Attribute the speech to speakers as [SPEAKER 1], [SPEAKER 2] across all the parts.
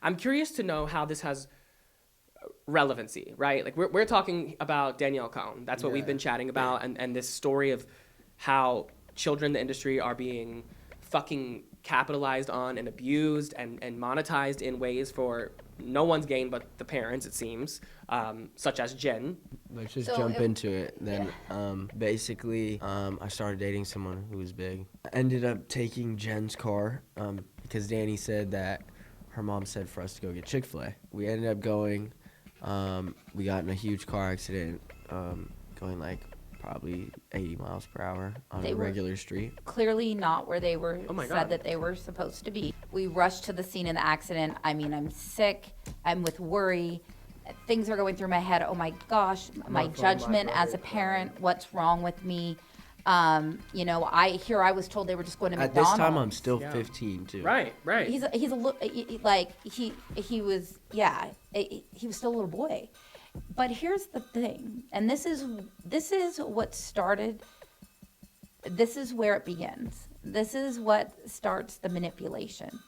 [SPEAKER 1] I'm curious to know how this has relevancy, right? Like we're talking about Danielle Cohn. That's what we've been chatting about, and this story of how children in the industry are being fucking capitalized on and abused and monetized in ways for no one's gain but the parents, it seems, such as Jen.
[SPEAKER 2] Let's just jump into it. Then basically, I started dating someone who was big. I ended up taking Jen's car because Danny said that her mom said for us to go get Chick-fil-A. We ended up going. We got in a huge car accident going like probably 80 miles per hour on a regular street.
[SPEAKER 3] Clearly not where they were said that they were supposed to be. We rushed to the scene of the accident. I mean, I'm sick. I'm with worry. Things are going through my head. Oh my gosh, my judgment as a parent. What's wrong with me? You know, I was told they were just going to McDonald's.
[SPEAKER 2] At this time, I'm still 15 too.
[SPEAKER 1] Right.
[SPEAKER 3] He's a little like he was still a little boy. But here's the thing, and this is what started. This is where it begins. This is what starts the manipulation.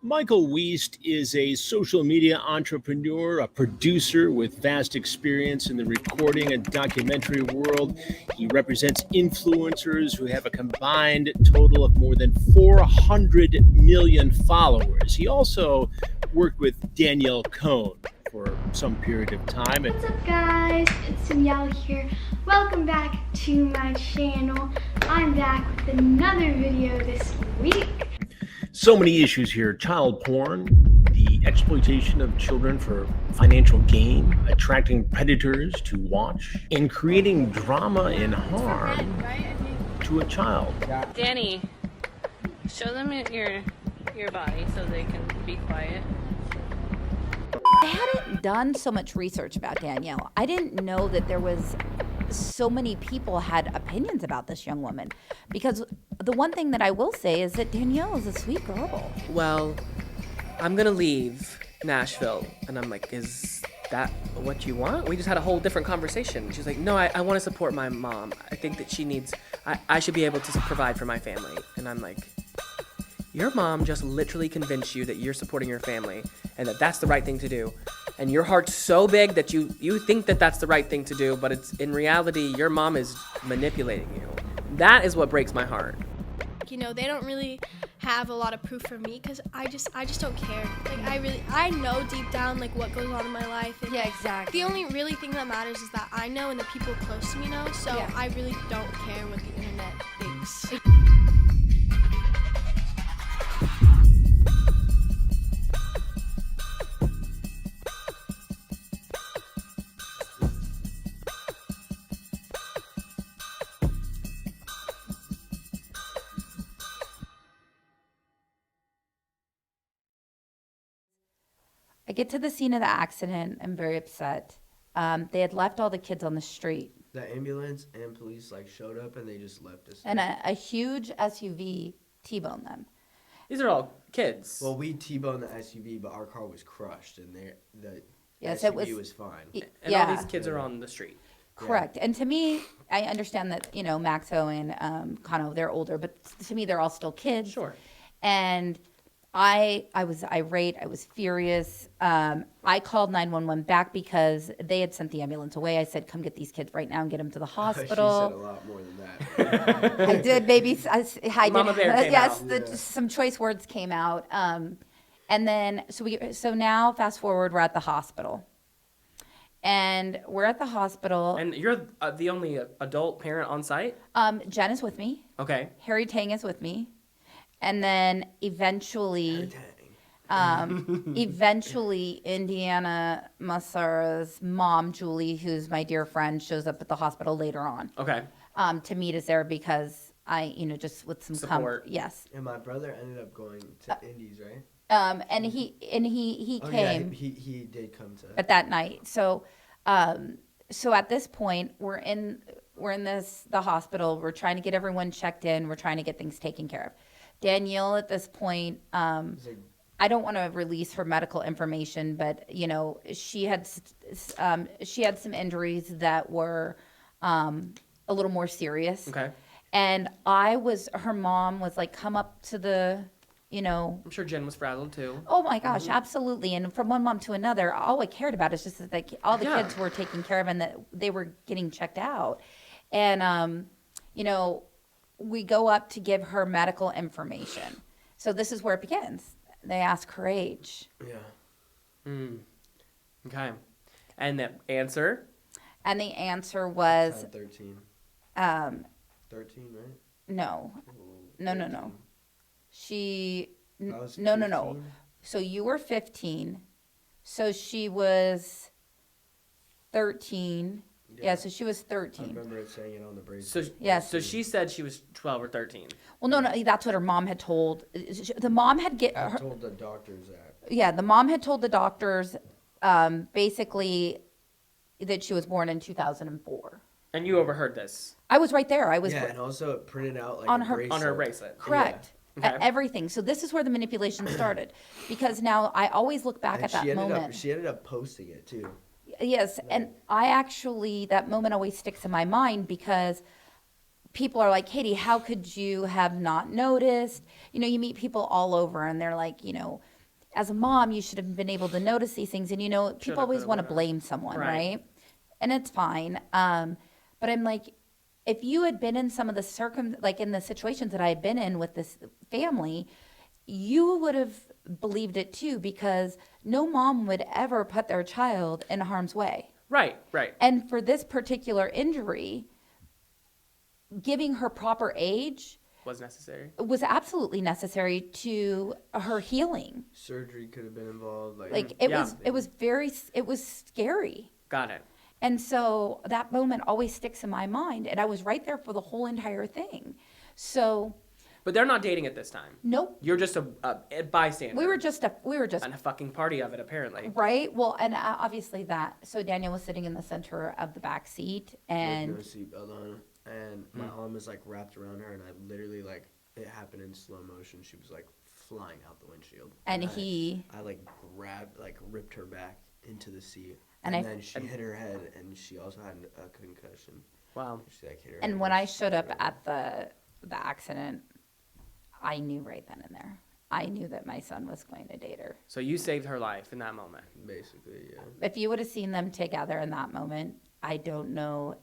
[SPEAKER 4] Michael Weist is a social media entrepreneur, a producer with vast experience in the recording and documentary world. He represents influencers who have a combined total of more than 400 million followers. He also worked with Danielle Cohn for some period of time.
[SPEAKER 5] What's up, guys? It's Danielle here. Welcome back to my channel. I'm back with another video this week.
[SPEAKER 4] So many issues here: child porn, the exploitation of children for financial gain, attracting predators to watch, and creating drama and harm to a child.
[SPEAKER 6] Danny, show them your body so they can be quiet.
[SPEAKER 3] I hadn't done so much research about Danielle. I didn't know that there was so many people had opinions about this young woman, because the one thing that I will say is that Danielle is a sweet girl.
[SPEAKER 1] Well, I'm gonna leave Nashville, and I'm like, is that what you want? We just had a whole different conversation. She's like, no, I want to support my mom. I think that she needs, I should be able to provide for my family. And I'm like, your mom just literally convinced you that you're supporting your family and that that's the right thing to do. And your heart's so big that you think that that's the right thing to do, but it's in reality, your mom is manipulating you. That is what breaks my heart.
[SPEAKER 7] You know, they don't really have a lot of proof for me because I just don't care. Like I know deep down like what goes on in my life. And
[SPEAKER 3] Yeah, exactly.
[SPEAKER 7] the only really thing that matters is that I know and the people close to me know. So I really don't care what the internet thinks.
[SPEAKER 3] I get to the scene of the accident. I'm very upset. They had left all the kids on the street.
[SPEAKER 2] The ambulance and police showed up and they just left us.
[SPEAKER 3] And a huge SUV T-boned them.
[SPEAKER 1] These are all kids.
[SPEAKER 2] Well, we T-boned the SUV, but our car was crushed, and the
[SPEAKER 3] Yes,
[SPEAKER 2] SUV was fine.
[SPEAKER 1] And all these kids are on the street.
[SPEAKER 3] Correct. And to me, I understand that, Maxo and Kano, they're older, but to me, they're all still kids.
[SPEAKER 1] Sure.
[SPEAKER 3] And I was irate. I was furious. I called 911 back because they had sent the ambulance away. I said, come get these kids right now and get them to the hospital.
[SPEAKER 2] She said a lot more than that.
[SPEAKER 3] I did, baby. I
[SPEAKER 1] Mama
[SPEAKER 3] did.
[SPEAKER 1] Bear came
[SPEAKER 3] yes,
[SPEAKER 1] out.
[SPEAKER 3] some choice words came out. And then, so now fast forward, we're at the hospital. And we're at the hospital.
[SPEAKER 1] And you're the only adult parent on site?
[SPEAKER 3] Jen is with me.
[SPEAKER 1] Okay.
[SPEAKER 3] Harry Tang is with me. And then eventually, Indiana Masara's mom, Julie, who's my dear friend, shows up at the hospital later on.
[SPEAKER 1] Okay.
[SPEAKER 3] To meet us there because I, just with some
[SPEAKER 1] support.
[SPEAKER 3] Yes.
[SPEAKER 2] And my brother ended up going to Indy's, right?
[SPEAKER 3] And he came.
[SPEAKER 2] Yeah, he did come to.
[SPEAKER 3] At that night. So at this point, we're in the hospital. We're trying to get everyone checked in. We're trying to get things taken care of. Danielle, at this point, I don't want to release her medical information, but she had some injuries that were a little more serious.
[SPEAKER 1] Okay.
[SPEAKER 3] And her mom was like, come up to the
[SPEAKER 1] I'm sure Jen was frazzled too.
[SPEAKER 3] Oh my gosh, absolutely. And from one mom to another, all I cared about is just that all the kids were taken care of and that they were getting checked out. And, we go up to give her medical information. So this is where it begins. They ask her age.
[SPEAKER 2] Yeah.
[SPEAKER 1] Okay. And the answer?
[SPEAKER 3] And the answer was
[SPEAKER 2] 13. 13, right?
[SPEAKER 3] no. No. She
[SPEAKER 2] I was
[SPEAKER 3] no.
[SPEAKER 2] 15.
[SPEAKER 3] So you were 15. So she was 13. Yeah, so she was
[SPEAKER 2] I
[SPEAKER 3] 13.
[SPEAKER 2] remember it saying it on the bracelet.
[SPEAKER 1] So
[SPEAKER 3] Yes.
[SPEAKER 1] So she said she was 12 or 13.
[SPEAKER 3] Well, no, that's what her mom had told. The mom had
[SPEAKER 2] I told the doctors that.
[SPEAKER 3] Yeah, the mom had told the doctors basically that she was born in 2004.
[SPEAKER 1] And you overheard this
[SPEAKER 3] I was right there. I was
[SPEAKER 2] Yeah, and also it printed out like
[SPEAKER 3] On
[SPEAKER 2] a
[SPEAKER 3] her-
[SPEAKER 2] bracelet.
[SPEAKER 1] on her bracelet.
[SPEAKER 3] correct.
[SPEAKER 1] Yeah. Okay.
[SPEAKER 3] Everything. So this is where the manipulation started, because now I always look back
[SPEAKER 2] And
[SPEAKER 3] at that moment.
[SPEAKER 2] she ended up posting it too.
[SPEAKER 3] Yes, and I actually, that moment always sticks in my mind because people are like, Katie, how could you have not noticed? You meet people all over and they're like, as a mom, you should have been able to notice these things. And, people always want to blame someone, right? And it's fine. But I'm like, if you had been in some of the in the situations that I had been in with this family, you would have believed it too, because no mom would ever put their child in harm's way.
[SPEAKER 1] Right.
[SPEAKER 3] And for this particular injury, giving her proper age
[SPEAKER 1] Was necessary.
[SPEAKER 3] was absolutely necessary to her healing.
[SPEAKER 2] Surgery could have been involved.
[SPEAKER 3] It was scary.
[SPEAKER 1] Got it.
[SPEAKER 3] And so that moment always sticks in my mind, and I was right there for the whole entire thing. So
[SPEAKER 1] But they're not dating at this time.
[SPEAKER 3] nope.
[SPEAKER 1] You're just a bystander.
[SPEAKER 3] We were just
[SPEAKER 1] and a fucking party of it, apparently.
[SPEAKER 3] right. Well, and obviously that. So Danielle was sitting in the center of the back seat,
[SPEAKER 2] And no
[SPEAKER 3] and
[SPEAKER 2] seatbelt on, and my arm was like wrapped around her, and I literally like it happened in slow motion. She was like flying out the windshield,
[SPEAKER 3] and
[SPEAKER 2] I
[SPEAKER 3] he
[SPEAKER 2] like ripped her back into the seat,
[SPEAKER 3] And
[SPEAKER 2] and
[SPEAKER 3] I-
[SPEAKER 2] then she hit her head, and she also had a concussion.
[SPEAKER 1] Wow.
[SPEAKER 2] She like hit her
[SPEAKER 3] and
[SPEAKER 2] head
[SPEAKER 3] when I
[SPEAKER 2] she
[SPEAKER 3] showed up
[SPEAKER 2] screamed.
[SPEAKER 3] at the accident, I knew right then and there. I knew that my son was going to date her.
[SPEAKER 1] So you saved her life in that moment.
[SPEAKER 2] Basically, yeah.
[SPEAKER 3] If you would have seen them together in that moment, I don't know.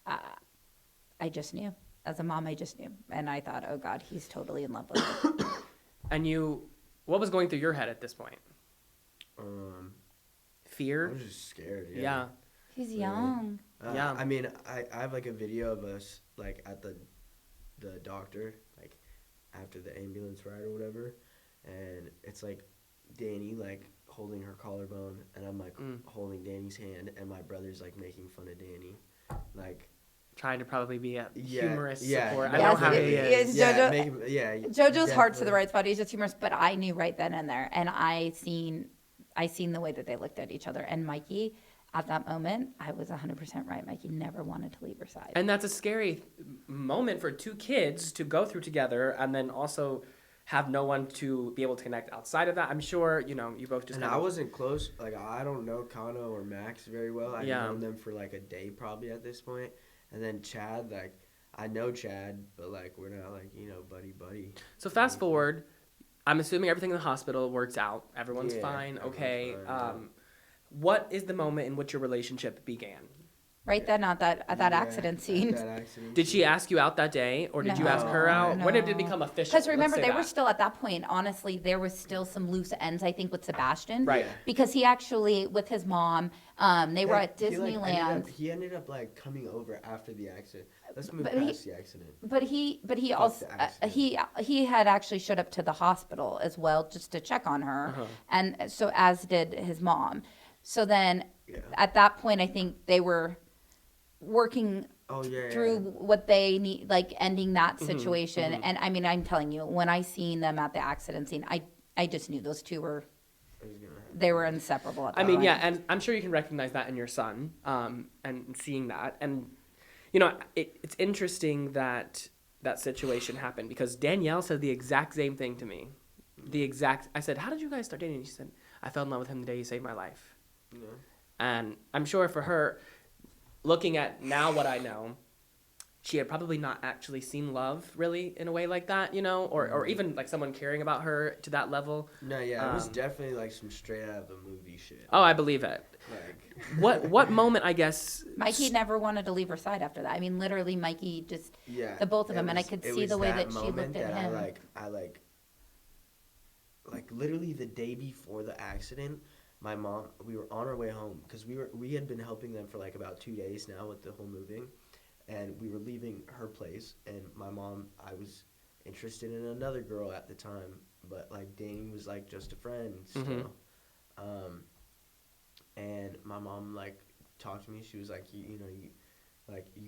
[SPEAKER 3] I just knew. As a mom, I just knew. And I thought, oh God, he's totally in love with her.
[SPEAKER 1] And what was going through your head at this point?
[SPEAKER 2] I
[SPEAKER 1] Fear?
[SPEAKER 2] was just scared.
[SPEAKER 1] Yeah.
[SPEAKER 3] He's young.
[SPEAKER 1] Yeah.
[SPEAKER 2] I mean, I have like a video of us like at the doctor, like after the ambulance ride or whatever, and it's like Danny like holding her collarbone, and I'm like holding Danny's hand, and my brother's like making fun of Danny, like
[SPEAKER 1] Trying to probably be a
[SPEAKER 2] Yeah,
[SPEAKER 1] humorous
[SPEAKER 2] yeah,
[SPEAKER 1] support. I
[SPEAKER 2] yes,
[SPEAKER 1] know how
[SPEAKER 3] it-
[SPEAKER 1] he
[SPEAKER 3] it's
[SPEAKER 1] is.
[SPEAKER 3] Jojo-
[SPEAKER 2] JoJo's
[SPEAKER 3] heart's to the right spot. He's just humorous, but I knew right then and there, and I seen the way that they looked at each other. And Mikey, at that moment, I was 100% right. Mikey never wanted to leave her side.
[SPEAKER 1] And that's a scary moment for two kids to go through together, and then also have no one to be able to connect outside of that. I'm sure, you both just
[SPEAKER 2] And I wasn't close. Like, I don't know Kano or Max very well. I've known them for like a day probably at this point. And then Chad, like, I know Chad, but like we're not like, buddy.
[SPEAKER 1] So fast forward, I'm assuming everything in the hospital works out. Everyone's
[SPEAKER 2] Yeah,
[SPEAKER 1] fine,
[SPEAKER 2] everyone's
[SPEAKER 1] okay.
[SPEAKER 2] fine,
[SPEAKER 1] What is the moment in which your relationship began?
[SPEAKER 3] Right then, at that accident scene.
[SPEAKER 2] That accident
[SPEAKER 1] Did she ask you out that day, or did you ask her out? When did it become official?
[SPEAKER 3] Because remember,
[SPEAKER 1] Let's say
[SPEAKER 3] they were
[SPEAKER 1] that.
[SPEAKER 3] still at that point. Honestly, there was still some loose ends, I think, with Sebastian.
[SPEAKER 1] Right.
[SPEAKER 3] Because he actually, with his mom, they were at Disneyland.
[SPEAKER 2] He ended up like coming over after the accident. Let's move
[SPEAKER 3] But
[SPEAKER 2] past the accident.
[SPEAKER 3] But he
[SPEAKER 2] Fuck
[SPEAKER 3] also
[SPEAKER 2] the accident.
[SPEAKER 3] he had actually showed up to the hospital as well just to check on her, and so as did his mom. So then, at that point, I think they were working through what they need, like ending that situation. And I mean, I'm telling you, when I seen them at the accident scene, I just knew those two were inseparable. At that
[SPEAKER 1] I mean,
[SPEAKER 3] point.
[SPEAKER 1] yeah, and I'm sure you can recognize that in your son, and seeing that. And, it's interesting that that situation happened, because Danielle said the exact same thing to me. I said, how did you guys start dating? And she said, I fell in love with him the day he saved my life. And I'm sure for her, looking at now what I know, she had probably not actually seen love really in a way like that, you know, or even like someone caring about her to that level.
[SPEAKER 2] No, yeah, it was definitely like some straight out of a movie shit.
[SPEAKER 1] Oh, I believe it.
[SPEAKER 2] Like,
[SPEAKER 1] What moment, I guess?
[SPEAKER 3] Mikey never wanted to leave her side after that. I mean, literally, Mikey just
[SPEAKER 2] yeah,
[SPEAKER 3] the both of
[SPEAKER 2] it
[SPEAKER 3] them, and I
[SPEAKER 2] was-
[SPEAKER 3] could
[SPEAKER 2] it
[SPEAKER 3] see
[SPEAKER 2] was
[SPEAKER 3] the way that she
[SPEAKER 2] moment
[SPEAKER 3] looked at
[SPEAKER 2] that
[SPEAKER 3] him.
[SPEAKER 2] I literally the day before the accident, my mom, we were on our way home because we had been helping them for like about 2 days now with the whole moving, and we were leaving her place, and my mom, I was interested in another girl at the time, but like dating was like just a friend still. And my mom like talked to me. She was like, you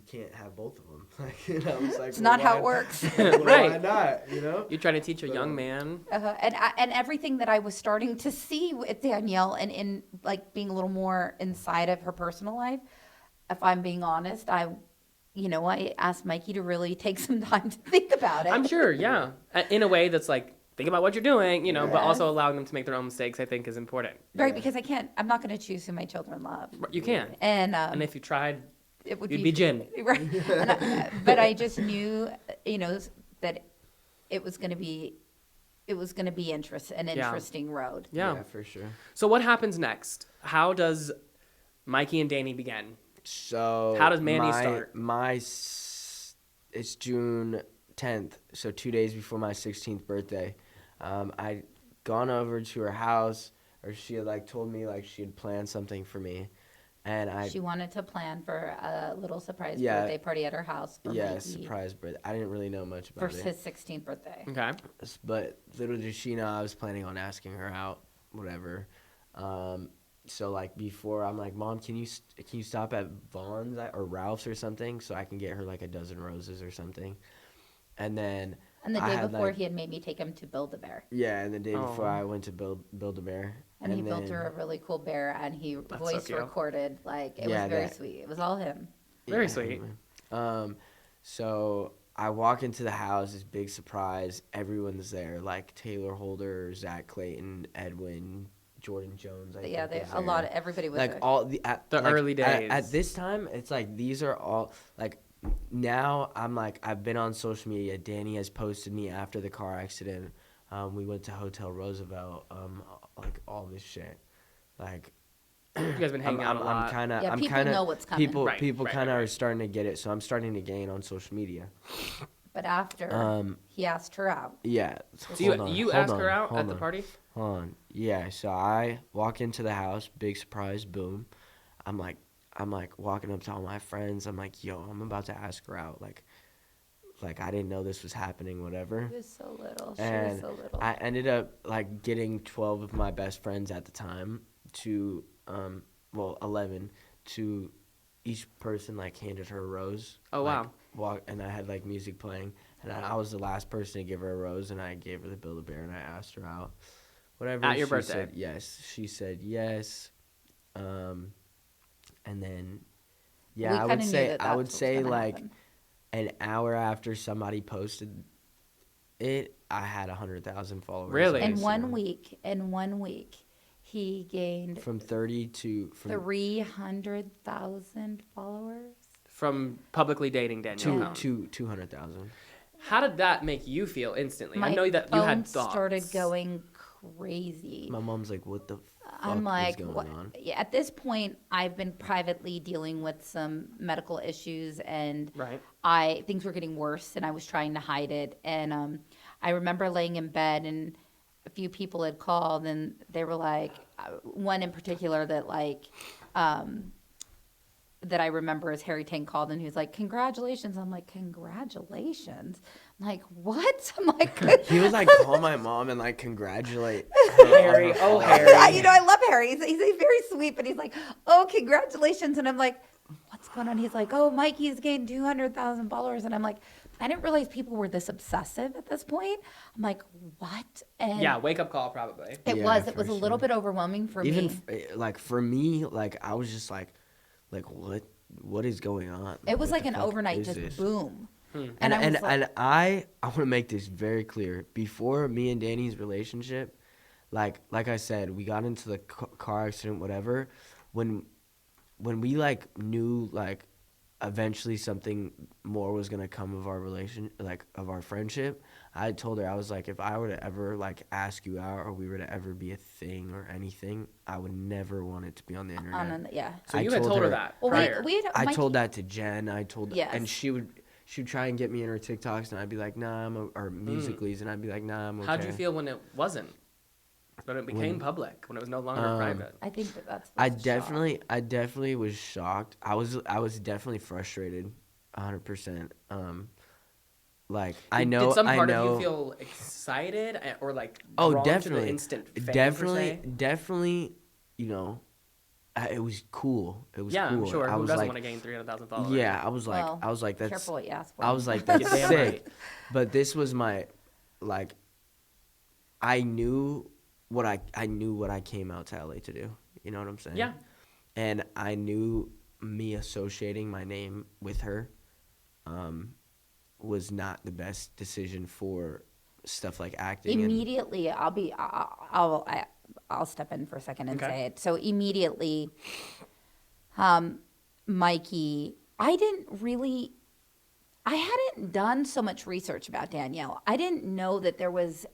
[SPEAKER 2] can't have both of them. Like, and I was like,
[SPEAKER 3] It's not how it works.
[SPEAKER 1] Right.
[SPEAKER 2] Why not? You know.
[SPEAKER 1] You're trying to teach a young man.
[SPEAKER 3] And everything that I was starting to see with Danielle and in like being a little more inside of her personal life, if I'm being honest, I asked Mikey to really take some time to think about it.
[SPEAKER 1] I'm sure, yeah. In a way that's like, think about what you're doing, you know, but also allowing them to make their own mistakes, I think, is important.
[SPEAKER 3] Right, because I'm not going to choose who my children love.
[SPEAKER 1] You can.
[SPEAKER 3] And
[SPEAKER 1] if you tried,
[SPEAKER 3] it would
[SPEAKER 1] you'd be Jin.
[SPEAKER 3] Right. But I just knew, that it was going to be an interesting road.
[SPEAKER 1] Yeah.
[SPEAKER 2] For sure.
[SPEAKER 1] So what happens next? How does Mikey and Danny begin?
[SPEAKER 2] So
[SPEAKER 1] How does Mandy start?
[SPEAKER 2] It's June 10th, so 2 days before my 16th birthday. I'd gone over to her house, or she had like told me like she had planned something for me, and
[SPEAKER 3] She wanted to plan for a little surprise
[SPEAKER 2] Yeah.
[SPEAKER 3] birthday party at her house for Mikey
[SPEAKER 2] surprise birthday. I didn't really know much
[SPEAKER 3] for
[SPEAKER 2] about it,
[SPEAKER 3] his 16th birthday.
[SPEAKER 1] Okay.
[SPEAKER 2] but little did she know I was planning on asking her out, whatever. So like before, I'm like, Mom, can you stop at Vaughn's or Ralph's or something so I can get her like a dozen roses or something, and then.
[SPEAKER 3] And the
[SPEAKER 2] I
[SPEAKER 3] day
[SPEAKER 2] had,
[SPEAKER 3] before,
[SPEAKER 2] like-
[SPEAKER 3] he had made me take him to Build-A-Bear.
[SPEAKER 2] Yeah, and the day before
[SPEAKER 1] Oh.
[SPEAKER 2] I went to Build-A-Bear.
[SPEAKER 3] And he built her a really cool bear, and he
[SPEAKER 1] so
[SPEAKER 3] voice
[SPEAKER 1] cute.
[SPEAKER 3] recorded. Like, it
[SPEAKER 2] Yeah,
[SPEAKER 3] was very
[SPEAKER 2] that-
[SPEAKER 3] sweet. It was all him.
[SPEAKER 1] Very sweet.
[SPEAKER 2] So I walk into the house, this big surprise. Everyone's there, like Taylor Holder, Zach Clayton, Edwin, Jordan Jones.
[SPEAKER 3] But yeah,
[SPEAKER 2] was
[SPEAKER 3] everybody was
[SPEAKER 2] like
[SPEAKER 3] there.
[SPEAKER 2] all the
[SPEAKER 1] early days.
[SPEAKER 2] At this time, it's like these are all like. Now I'm like I've been on social media. Danny has posted me after the car accident. We went to Hotel Roosevelt. Like all this shit. Like
[SPEAKER 1] You guys been hanging out a lot.
[SPEAKER 3] Yeah, people know what's coming.
[SPEAKER 2] People
[SPEAKER 1] Right, right,
[SPEAKER 2] kind of
[SPEAKER 1] right.
[SPEAKER 2] are starting to get it. So I'm starting to gain on social media.
[SPEAKER 3] But after, he asked her out.
[SPEAKER 2] Yeah.
[SPEAKER 1] So you asked her out at the party?
[SPEAKER 2] Hold on. Yeah. So I walk into the house. Big surprise. Boom. I'm like walking up to all my friends. I'm like, yo, I'm about to ask her out. Like I didn't know this was happening. Whatever.
[SPEAKER 3] She was so little.
[SPEAKER 2] And I ended up like getting 12 of my best friends at the time to 11 to each person like handed her a rose.
[SPEAKER 1] Oh,
[SPEAKER 2] like,
[SPEAKER 1] wow.
[SPEAKER 2] And I had like music playing, and I was the last person to give her a rose, and I gave her the Build-A-Bear, and I asked her out. Whatever.
[SPEAKER 1] At your
[SPEAKER 2] she
[SPEAKER 1] birthday?
[SPEAKER 2] Said yes. She said yes. And then, yeah,
[SPEAKER 3] We
[SPEAKER 2] I
[SPEAKER 3] kinda
[SPEAKER 2] would
[SPEAKER 3] knew
[SPEAKER 2] say
[SPEAKER 3] that
[SPEAKER 2] I
[SPEAKER 3] that's
[SPEAKER 2] would
[SPEAKER 3] what
[SPEAKER 2] say
[SPEAKER 3] was gonna
[SPEAKER 2] like
[SPEAKER 3] happen.
[SPEAKER 2] an hour after somebody posted it, I had 100,000 followers.
[SPEAKER 1] Really?
[SPEAKER 2] on
[SPEAKER 3] In one
[SPEAKER 2] Instagram.
[SPEAKER 3] week, he gained
[SPEAKER 2] From 30 to
[SPEAKER 3] 300,000 followers.
[SPEAKER 1] From publicly dating Danielle.
[SPEAKER 2] to 200,000.
[SPEAKER 1] How did that make you feel instantly?
[SPEAKER 3] My
[SPEAKER 1] I know that you
[SPEAKER 3] phone
[SPEAKER 1] had thoughts.
[SPEAKER 3] started going crazy.
[SPEAKER 2] My mom's like, "What the fuck
[SPEAKER 3] I'm like,
[SPEAKER 2] is going
[SPEAKER 3] what?
[SPEAKER 2] on?"
[SPEAKER 3] Yeah, at this point, I've been privately dealing with some medical issues, and
[SPEAKER 1] Right.
[SPEAKER 3] things were getting worse, and I was trying to hide it. And I remember laying in bed, and a few people had called, and they were like, one in particular that that I remember is Harry Tang called, and he was like, "Congratulations!" I'm like, "Congratulations!" I'm like, "What?" I'm like,
[SPEAKER 2] He was like, call my mom and like congratulate
[SPEAKER 1] Harry, oh Harry.
[SPEAKER 3] I love Harry. He's very sweet, but he's like, "Oh, congratulations!" And I'm like, "What's going on?" He's like, "Oh, Mikey's gained 200,000 followers," and I'm like, I didn't realize people were this obsessive at this point. I'm like, what? And
[SPEAKER 1] Yeah, wake up call probably.
[SPEAKER 3] it
[SPEAKER 2] Yeah,
[SPEAKER 3] was. It
[SPEAKER 2] for
[SPEAKER 3] was a little
[SPEAKER 2] sure.
[SPEAKER 3] bit overwhelming for
[SPEAKER 2] Even
[SPEAKER 3] me.
[SPEAKER 2] like for me, like I was just like what is going on?
[SPEAKER 3] It was
[SPEAKER 2] What
[SPEAKER 3] like
[SPEAKER 2] the
[SPEAKER 3] an
[SPEAKER 2] fuck
[SPEAKER 3] overnight
[SPEAKER 2] is
[SPEAKER 3] just
[SPEAKER 2] this?
[SPEAKER 3] boom.
[SPEAKER 2] And
[SPEAKER 3] I was like,
[SPEAKER 2] I want to make this very clear. Before me and Danny's relationship, like I said, we got into the car accident, whatever. When we like knew like eventually something more was gonna come of our of our friendship. I told her, I was like, if I were to ever like ask you out, or we were to ever be a thing or anything, I would never want it to be on the internet.
[SPEAKER 3] Yeah.
[SPEAKER 1] So
[SPEAKER 2] I
[SPEAKER 1] you had told her that
[SPEAKER 3] Well,
[SPEAKER 1] prior.
[SPEAKER 2] I told that to Jen.
[SPEAKER 3] Yes.
[SPEAKER 2] And she would try and get me in her TikToks, and I'd be like, nah, or Musicallys, and I'd be like, nah, I'm okay.
[SPEAKER 1] How'd you feel when it wasn't? When it became public, when it was no longer private?
[SPEAKER 3] I think that's.
[SPEAKER 2] I definitely was shocked. I was definitely frustrated, 100%. Like I know,
[SPEAKER 1] Did some part
[SPEAKER 2] I know.
[SPEAKER 1] of you feel excited or like
[SPEAKER 2] Oh,
[SPEAKER 1] drawn
[SPEAKER 2] definitely,
[SPEAKER 1] to the instant fame,
[SPEAKER 2] definitely. You know, it was cool. It was
[SPEAKER 1] yeah,
[SPEAKER 2] cool.
[SPEAKER 1] I'm sure.
[SPEAKER 2] I
[SPEAKER 1] Who
[SPEAKER 2] was
[SPEAKER 1] doesn't
[SPEAKER 2] like,
[SPEAKER 1] want to gain 300,000 followers?
[SPEAKER 2] yeah, I was
[SPEAKER 3] Well,
[SPEAKER 2] like, that's.
[SPEAKER 3] Careful what you ask for.
[SPEAKER 2] I was like, that's
[SPEAKER 1] You're damn
[SPEAKER 2] sick.
[SPEAKER 1] right.
[SPEAKER 2] But this was my, like, I knew what I came out to LA to do. You know what I'm saying?
[SPEAKER 1] Yeah.
[SPEAKER 2] And I knew me associating my name with her, was not the best decision for stuff like acting.
[SPEAKER 3] Immediately, I'll step in for a second and
[SPEAKER 1] Okay.
[SPEAKER 3] say it. So immediately, Mikey, I hadn't done so much research about Danielle. I didn't know that there was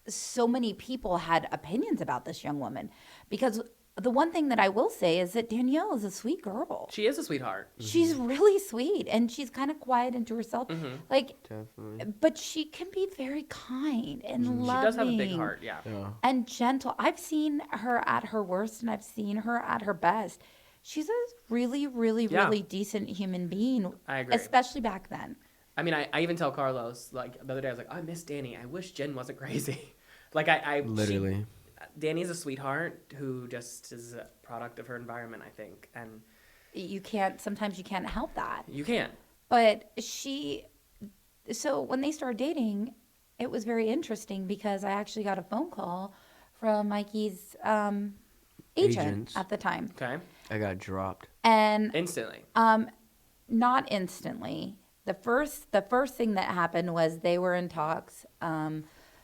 [SPEAKER 3] so many people had opinions about this young woman, because the one thing that I will say is that Danielle is a sweet girl.
[SPEAKER 1] She is a sweetheart.
[SPEAKER 3] She's really sweet, and she's kind of quiet into herself. Like,
[SPEAKER 2] Definitely.
[SPEAKER 3] but she can be very kind and loving.
[SPEAKER 1] She does have a big heart, yeah.
[SPEAKER 3] And gentle. I've seen her at her worst, and I've seen her at her best. She's a really, really,
[SPEAKER 1] Yeah.
[SPEAKER 3] really decent human being.
[SPEAKER 1] I agree.
[SPEAKER 3] Especially back then.
[SPEAKER 1] I mean, I even tell Carlos, like, the other day, I was like, I miss Danny. I wish Jen wasn't crazy. Like,
[SPEAKER 2] Literally.
[SPEAKER 1] Danny's a sweetheart who just is a product of her environment, I think. And
[SPEAKER 3] Sometimes you can't help that.
[SPEAKER 1] you can't.
[SPEAKER 3] But so when they started dating, it was very interesting because I actually got a phone call from Mikey's agent
[SPEAKER 2] Agents.
[SPEAKER 3] at the time.
[SPEAKER 1] Okay.
[SPEAKER 2] I got dropped.
[SPEAKER 3] And
[SPEAKER 1] Instantly.
[SPEAKER 3] not instantly. The first thing that happened was they were in talks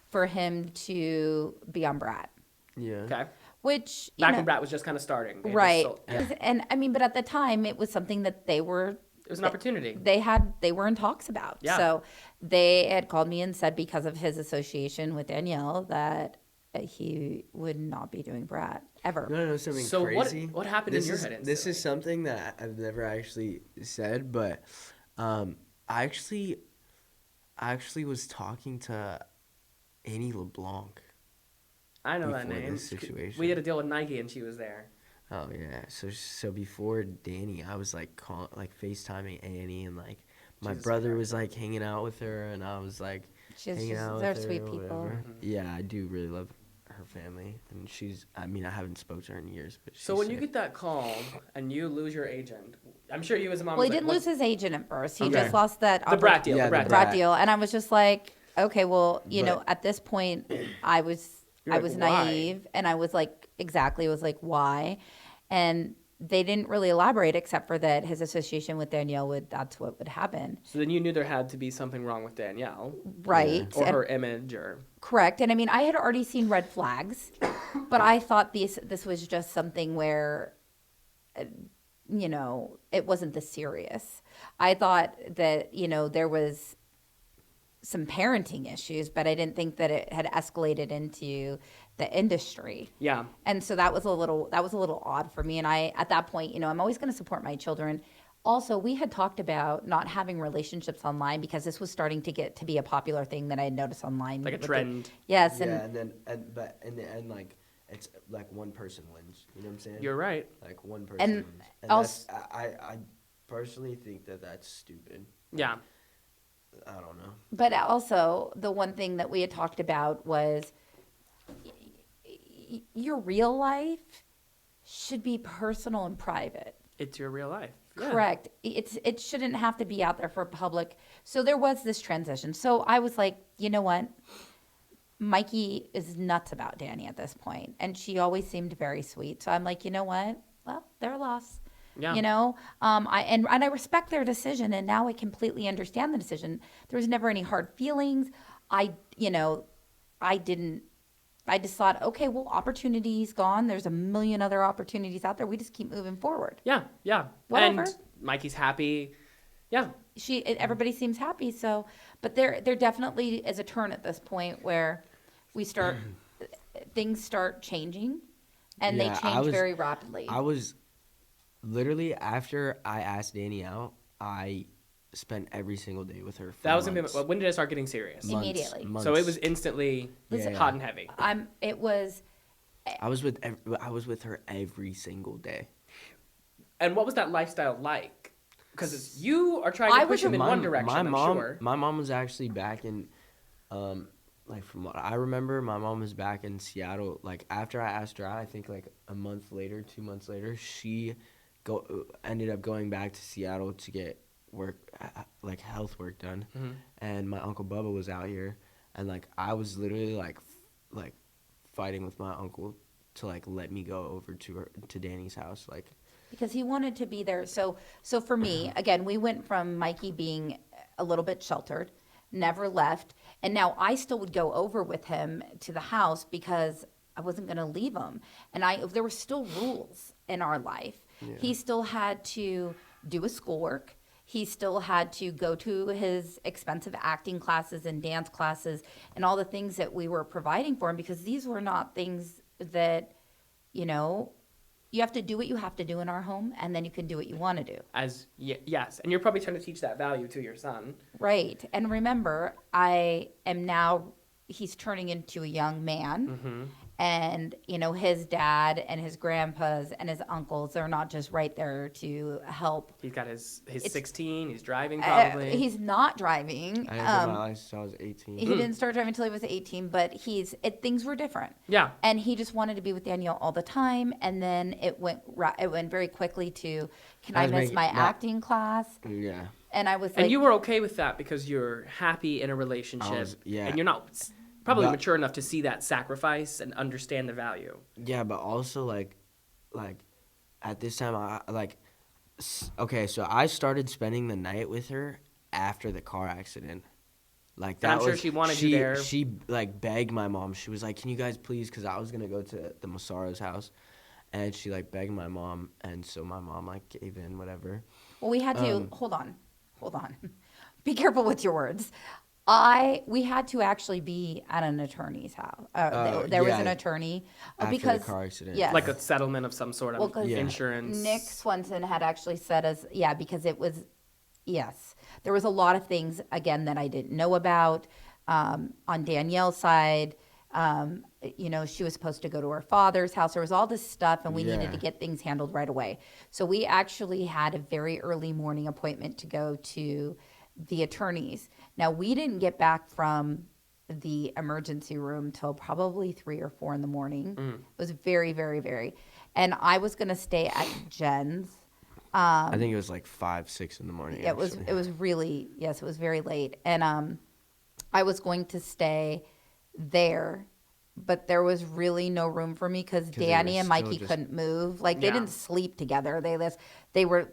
[SPEAKER 3] for him to be on Brat,
[SPEAKER 2] Yeah.
[SPEAKER 1] Okay.
[SPEAKER 3] which
[SPEAKER 1] Back when Brat was just kind of starting. It just
[SPEAKER 3] right.
[SPEAKER 1] sold- yeah.
[SPEAKER 3] And I mean, but at the time, it was something that
[SPEAKER 1] It was an opportunity.
[SPEAKER 3] they were in talks about.
[SPEAKER 1] Yeah.
[SPEAKER 3] So they had called me and said because of his association with Danielle that he would not be doing Brat ever.
[SPEAKER 2] You want to know something
[SPEAKER 1] So
[SPEAKER 2] crazy?
[SPEAKER 1] what happened in your head
[SPEAKER 2] This
[SPEAKER 1] instantly?
[SPEAKER 2] is something that I've never actually said, but I actually was talking to Annie LeBlanc.
[SPEAKER 1] I know that
[SPEAKER 2] before
[SPEAKER 1] name.
[SPEAKER 2] this situation.
[SPEAKER 1] We did a deal with Nike, and she was there.
[SPEAKER 2] Oh yeah, so before Danny, I was like FaceTiming Annie, and like my
[SPEAKER 1] She's a
[SPEAKER 2] brother
[SPEAKER 1] sweetheart.
[SPEAKER 2] was like hanging out with her, and I was like hanging out
[SPEAKER 3] They're
[SPEAKER 2] with her.
[SPEAKER 3] sweet
[SPEAKER 2] or
[SPEAKER 3] people.
[SPEAKER 2] whatever. Yeah, I do really love her family, and I haven't spoke to her in years, but she's
[SPEAKER 1] So when you
[SPEAKER 2] sick.
[SPEAKER 1] get that call and you lose your agent, I'm sure you as a mom.
[SPEAKER 3] Well, he
[SPEAKER 1] was like,
[SPEAKER 3] didn't lose his agent at first. He
[SPEAKER 1] Okay.
[SPEAKER 3] just lost that
[SPEAKER 1] the Brat deal.
[SPEAKER 2] Yeah,
[SPEAKER 1] the Brat
[SPEAKER 2] the
[SPEAKER 1] deal.
[SPEAKER 3] Brat deal, and I was just like, okay, well, know,
[SPEAKER 2] But-
[SPEAKER 3] at this point, I was
[SPEAKER 1] You're like, why?
[SPEAKER 3] naive, and I was like, exactly, it was like, why? And they didn't really elaborate except for that his association with Danielle that's what would happen.
[SPEAKER 1] So then you knew there had to be something wrong with Danielle,
[SPEAKER 3] Right.
[SPEAKER 1] or
[SPEAKER 3] And-
[SPEAKER 1] her image, or
[SPEAKER 3] correct. And I mean, I had already seen red flags, but I thought this was just something where, it wasn't this serious. I thought that, there was some parenting issues, but I didn't think that it had escalated into the industry.
[SPEAKER 1] yeah.
[SPEAKER 3] And so that was a little odd for me. And I, at that point, I'm always going to support my children. Also, we had talked about not having relationships online because this was starting to get to be a popular thing that I had noticed online.
[SPEAKER 1] Like a
[SPEAKER 3] with
[SPEAKER 1] trend.
[SPEAKER 3] Yes.
[SPEAKER 2] Yeah,
[SPEAKER 3] And
[SPEAKER 2] but in the end, like it's like one person wins. You know what I'm saying?
[SPEAKER 1] You're right.
[SPEAKER 2] Like one person
[SPEAKER 3] And
[SPEAKER 2] wins. And
[SPEAKER 3] also-
[SPEAKER 2] I personally think that's stupid.
[SPEAKER 1] Yeah.
[SPEAKER 2] I don't know.
[SPEAKER 3] but also the one thing that we had talked about was your real life should be personal and private.
[SPEAKER 1] It's your real life. Yeah.
[SPEAKER 3] Correct. It shouldn't have to be out there for public. So there was this transition. So I was like, you know what? Mikey is nuts about Danny at this point, and she always seemed very sweet. So I'm like, you know what? Well, their loss.
[SPEAKER 1] Yeah.
[SPEAKER 3] I respect their decision, and now I completely understand the decision. There was never any hard feelings. I just thought, okay, well, opportunity's gone. There's a million other opportunities out there. We just keep moving forward.
[SPEAKER 1] Yeah. Yeah.
[SPEAKER 3] Whatever.
[SPEAKER 1] And Mikey's happy. Yeah.
[SPEAKER 3] Everybody seems happy. So, but there definitely is a turn at this point where we start, things start changing, and they
[SPEAKER 2] Yeah,
[SPEAKER 3] change very rapidly.
[SPEAKER 2] I was literally, after I asked Danny out, I spent every single day with her. For
[SPEAKER 1] That was
[SPEAKER 2] months.
[SPEAKER 1] when did I start getting serious?
[SPEAKER 3] Immediately.
[SPEAKER 2] Months.
[SPEAKER 1] So it was instantly hot and heavy.
[SPEAKER 3] It was.
[SPEAKER 2] I was with her every single day.
[SPEAKER 1] And what was that lifestyle like? Because you are trying to push him in one direction, I'm sure.
[SPEAKER 2] My mom was actually back in, like from what I remember, my mom was back in Seattle. Like after I asked her out, I think like a month later, 2 months later, she ended up going back to Seattle to get work, like health work done.
[SPEAKER 1] Mm-hmm.
[SPEAKER 2] And my uncle Bubba was out here, and like I was literally like fighting with my uncle to like let me go over to Danny's house, like.
[SPEAKER 3] Because he wanted to be there. So for me, again, we went from Mikey being a little bit sheltered, never left, and now I still would go over with him to the house because I wasn't going to leave him. And there were still rules in our life. Yeah. He still had to do his schoolwork. He still had to go to his expensive acting classes and dance classes and all the things that we were providing for him, because these were not things that, you have to do what you have to do in our home, and then you can do what you want to do.
[SPEAKER 1] Yes, and you're probably trying to teach that value to your son.
[SPEAKER 3] Right. And remember, he's turning into a young man. Mm-hmm. And, his dad and his grandpas and his uncles, they're not just right there to help.
[SPEAKER 1] He's got his 16. He's driving probably.
[SPEAKER 3] He's not driving.
[SPEAKER 2] I didn't get my license until I was 18.
[SPEAKER 3] He didn't start driving until he was 18, but things were different.
[SPEAKER 1] Yeah.
[SPEAKER 3] And he just wanted to be with Danielle all the time. And then it went very quickly to, can I miss my acting class?
[SPEAKER 2] Yeah.
[SPEAKER 3] And I was like.
[SPEAKER 1] And you were okay with that because you're happy in a relationship. And you're not probably mature enough to see that sacrifice and understand the value.
[SPEAKER 2] Yeah, but also like at this time so I started spending the night with her after the car accident. Like that.
[SPEAKER 1] I'm sure she wanted you there.
[SPEAKER 2] She like begged my mom. She was like, "Can you guys please?" Because I was gonna go to the Masaro's house, and she like begged my mom, and so my mom like gave in, whatever.
[SPEAKER 3] Well, we had to hold on. Be careful with your words. We had to actually be at an attorney's house. There was an attorney because
[SPEAKER 2] the car accident.
[SPEAKER 3] Yes.
[SPEAKER 1] Like a settlement of some sort of insurance.
[SPEAKER 3] Nick Swenson had actually said because it was, yes, there was a lot of things again that I didn't know about. On Danielle's side, she was supposed to go to her father's house. There was all this stuff, and we needed to get things handled right away. So we actually had a very early morning appointment to go to the attorneys. Now, we didn't get back from the emergency room till probably 3 or 4 in the morning. It was very, very, very. And I was going to stay at Jen's.
[SPEAKER 2] I think it was like 5, 6 in the morning.
[SPEAKER 3] It was really, yes, it was very late. And I was going to stay there, but there was really no room for me because Danny and Mikey couldn't move. Like, they didn't sleep together. They were,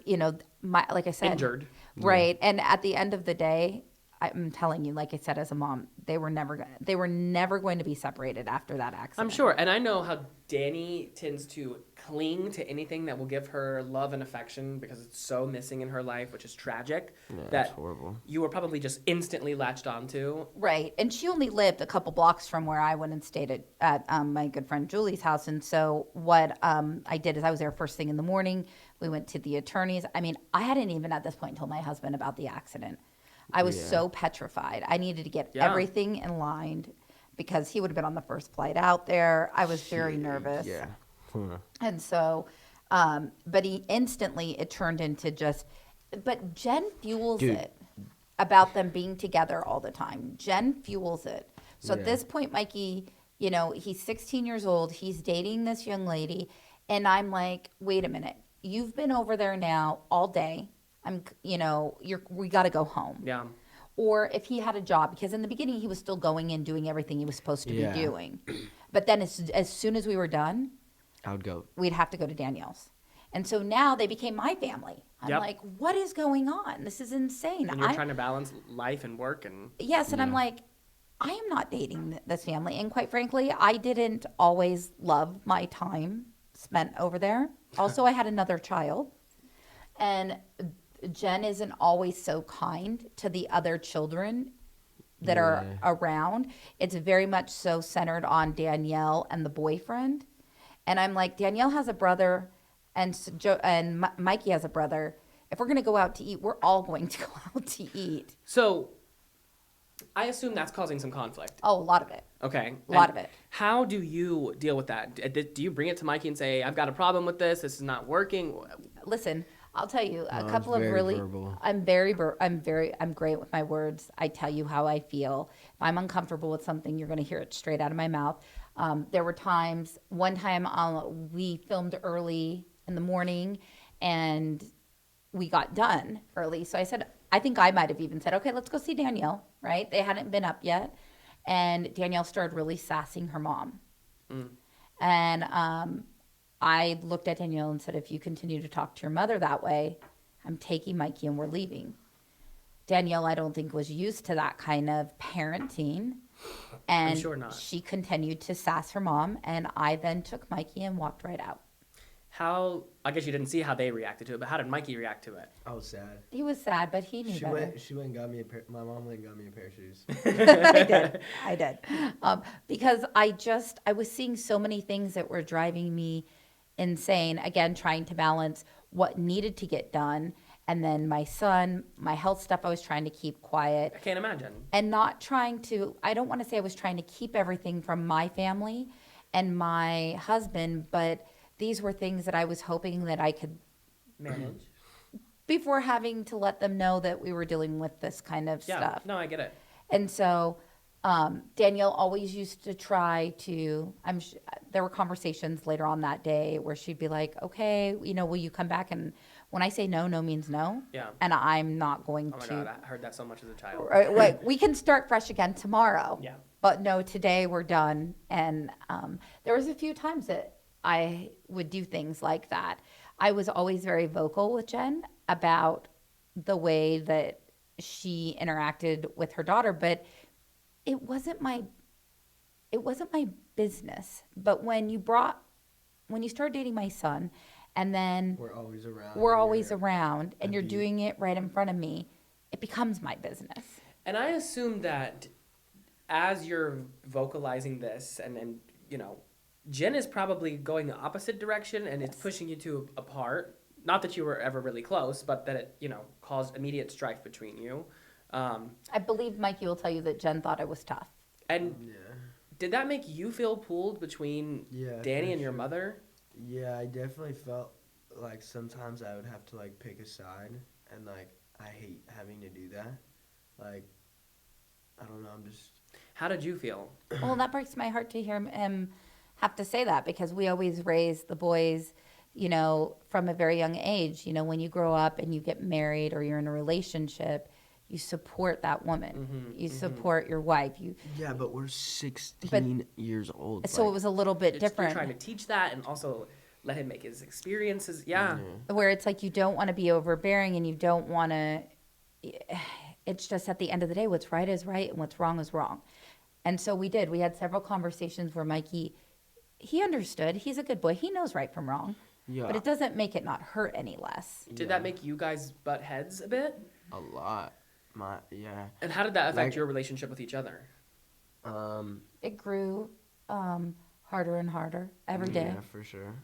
[SPEAKER 3] like I said.
[SPEAKER 1] Injured.
[SPEAKER 3] Right. And at the end of the day, I'm telling you, like I said, as a mom, they were never going to be separated after that accident.
[SPEAKER 1] I'm sure. And I know how Danny tends to cling to anything that will give her love and affection because it's so missing in her life, which is tragic.
[SPEAKER 2] Yeah,
[SPEAKER 1] that
[SPEAKER 2] that's horrible.
[SPEAKER 1] You were probably just instantly latched onto.
[SPEAKER 3] Right. And she only lived a couple blocks from where I went and stayed at my good friend Julie's house. And so what I did is I was there first thing in the morning. We went to the attorneys. I mean, I hadn't even at this point told my husband about the accident. I was so petrified. I needed to get everything in line because he would have been on the first flight out there. I was very nervous.
[SPEAKER 2] Yeah.
[SPEAKER 3] And so, but it turned into but Jen fuels it about them being together all the time. Jen fuels it. So at this point, Mikey, he's 16 years old. He's dating this young lady. And I'm like, wait a minute. You've been over there now all day. We got to go home.
[SPEAKER 1] Yeah.
[SPEAKER 3] Or if he had a job, because in the beginning he was still going and doing everything he was supposed to be doing. But then as soon as we were done,
[SPEAKER 2] I would go.
[SPEAKER 3] We'd have to go to Danielle's. And so now they became my family. I'm like, what is going on? This is insane.
[SPEAKER 1] And you're trying to balance life and work and.
[SPEAKER 3] Yes, and I'm like, I am not dating this family. And quite frankly, I didn't always love my time spent over there. Also, I had another child. And Jen isn't always so kind to the other children that are around. It's very much so centered on Danielle and the boyfriend. And I'm like, Danielle has a brother, and Mikey has a brother. If we're going to go out to eat, we're all going to go out to eat.
[SPEAKER 1] So I assume that's causing some conflict.
[SPEAKER 3] Oh, a lot of it.
[SPEAKER 1] Okay.
[SPEAKER 3] A lot of it.
[SPEAKER 1] How do you deal with that? Do you bring it to Mikey and say, I've got a problem with this. This is not working?
[SPEAKER 3] Listen, I'll tell you a couple of
[SPEAKER 2] very
[SPEAKER 3] really,
[SPEAKER 2] verbal.
[SPEAKER 3] I'm great with my words. I tell you how I feel. If I'm uncomfortable with something, you're going to hear it straight out of my mouth. There were times, one time we filmed early in the morning and we got done early. So I said, I think I might have even said, okay, let's go see Danielle, right? They hadn't been up yet. And Danielle started really sassing her mom. And I looked at Danielle and said, if you continue to talk to your mother that way, I'm taking Mikey and we're leaving. Danielle, I don't think, was used to that kind of parenting. And
[SPEAKER 1] I'm sure not.
[SPEAKER 3] She continued to sass her mom. And I then took Mikey and walked right out.
[SPEAKER 1] I guess you didn't see how they reacted to it, but how did Mikey react to it?
[SPEAKER 2] I was sad.
[SPEAKER 3] He was sad, but he knew better.
[SPEAKER 2] She went and got me my mom went and got me a pair of shoes.
[SPEAKER 3] I did. Because I was seeing so many things that were driving me insane. Again, trying to balance what needed to get done. And then my son, my health stuff, I was trying to keep quiet.
[SPEAKER 1] I can't imagine.
[SPEAKER 3] And not trying to, I don't want to say I was trying to keep everything from my family and my husband, but these were things that I was hoping that I could
[SPEAKER 1] manage
[SPEAKER 3] before having to let them know that we were dealing with this kind of stuff.
[SPEAKER 1] No, I get it.
[SPEAKER 3] And so Danielle always used to try to, there were conversations later on that day where she'd be like, okay, will you come back? And when I say no, no means no.
[SPEAKER 1] Yeah.
[SPEAKER 3] And I'm not going
[SPEAKER 1] Oh my
[SPEAKER 3] to.
[SPEAKER 1] God, I heard that so much as a child.
[SPEAKER 3] Like, we can start fresh again tomorrow.
[SPEAKER 1] Yeah.
[SPEAKER 3] But no, today we're done. And there was a few times that I would do things like that. I was always very vocal with Jen about the way that she interacted with her daughter, but it wasn't my business. But when you started dating my son, and then
[SPEAKER 2] We're always around.
[SPEAKER 3] and you're doing it right in front of me, it becomes my business.
[SPEAKER 1] And I assume that as you're vocalizing this and Jen is probably going the opposite direction and it's pushing you two apart. Not that you were ever really close, but that it, caused immediate strife between you.
[SPEAKER 3] I believe Mikey will tell you that Jen thought I was tough.
[SPEAKER 1] And did that make you feel pulled between Danny and your mother?
[SPEAKER 2] Yeah, I definitely felt like sometimes I would have to pick a side, and I hate having to do that. I don't know,
[SPEAKER 1] How did you feel?
[SPEAKER 3] Well, that breaks my heart to hear him have to say that, because we always raise the boys, from a very young age. When you grow up and you get married or you're in a relationship, you support that woman. You support your wife.
[SPEAKER 2] Yeah, but we're 16 years old.
[SPEAKER 3] So it was a little bit different.
[SPEAKER 1] You're trying to teach that and also let him make his experiences. Yeah.
[SPEAKER 3] Where it's you don't want to be overbearing and you don't want to. It's just at the end of the day, what's right is right and what's wrong is wrong. And so we did. We had several conversations where Mikey, he understood. He's a good boy. He knows right from wrong.
[SPEAKER 2] Yeah.
[SPEAKER 3] But it doesn't make it not hurt any less.
[SPEAKER 1] Did that make you guys butt heads a bit?
[SPEAKER 2] A lot.
[SPEAKER 1] And how did that affect your relationship with each other?
[SPEAKER 3] It grew harder and harder every day.
[SPEAKER 2] Yeah, for sure.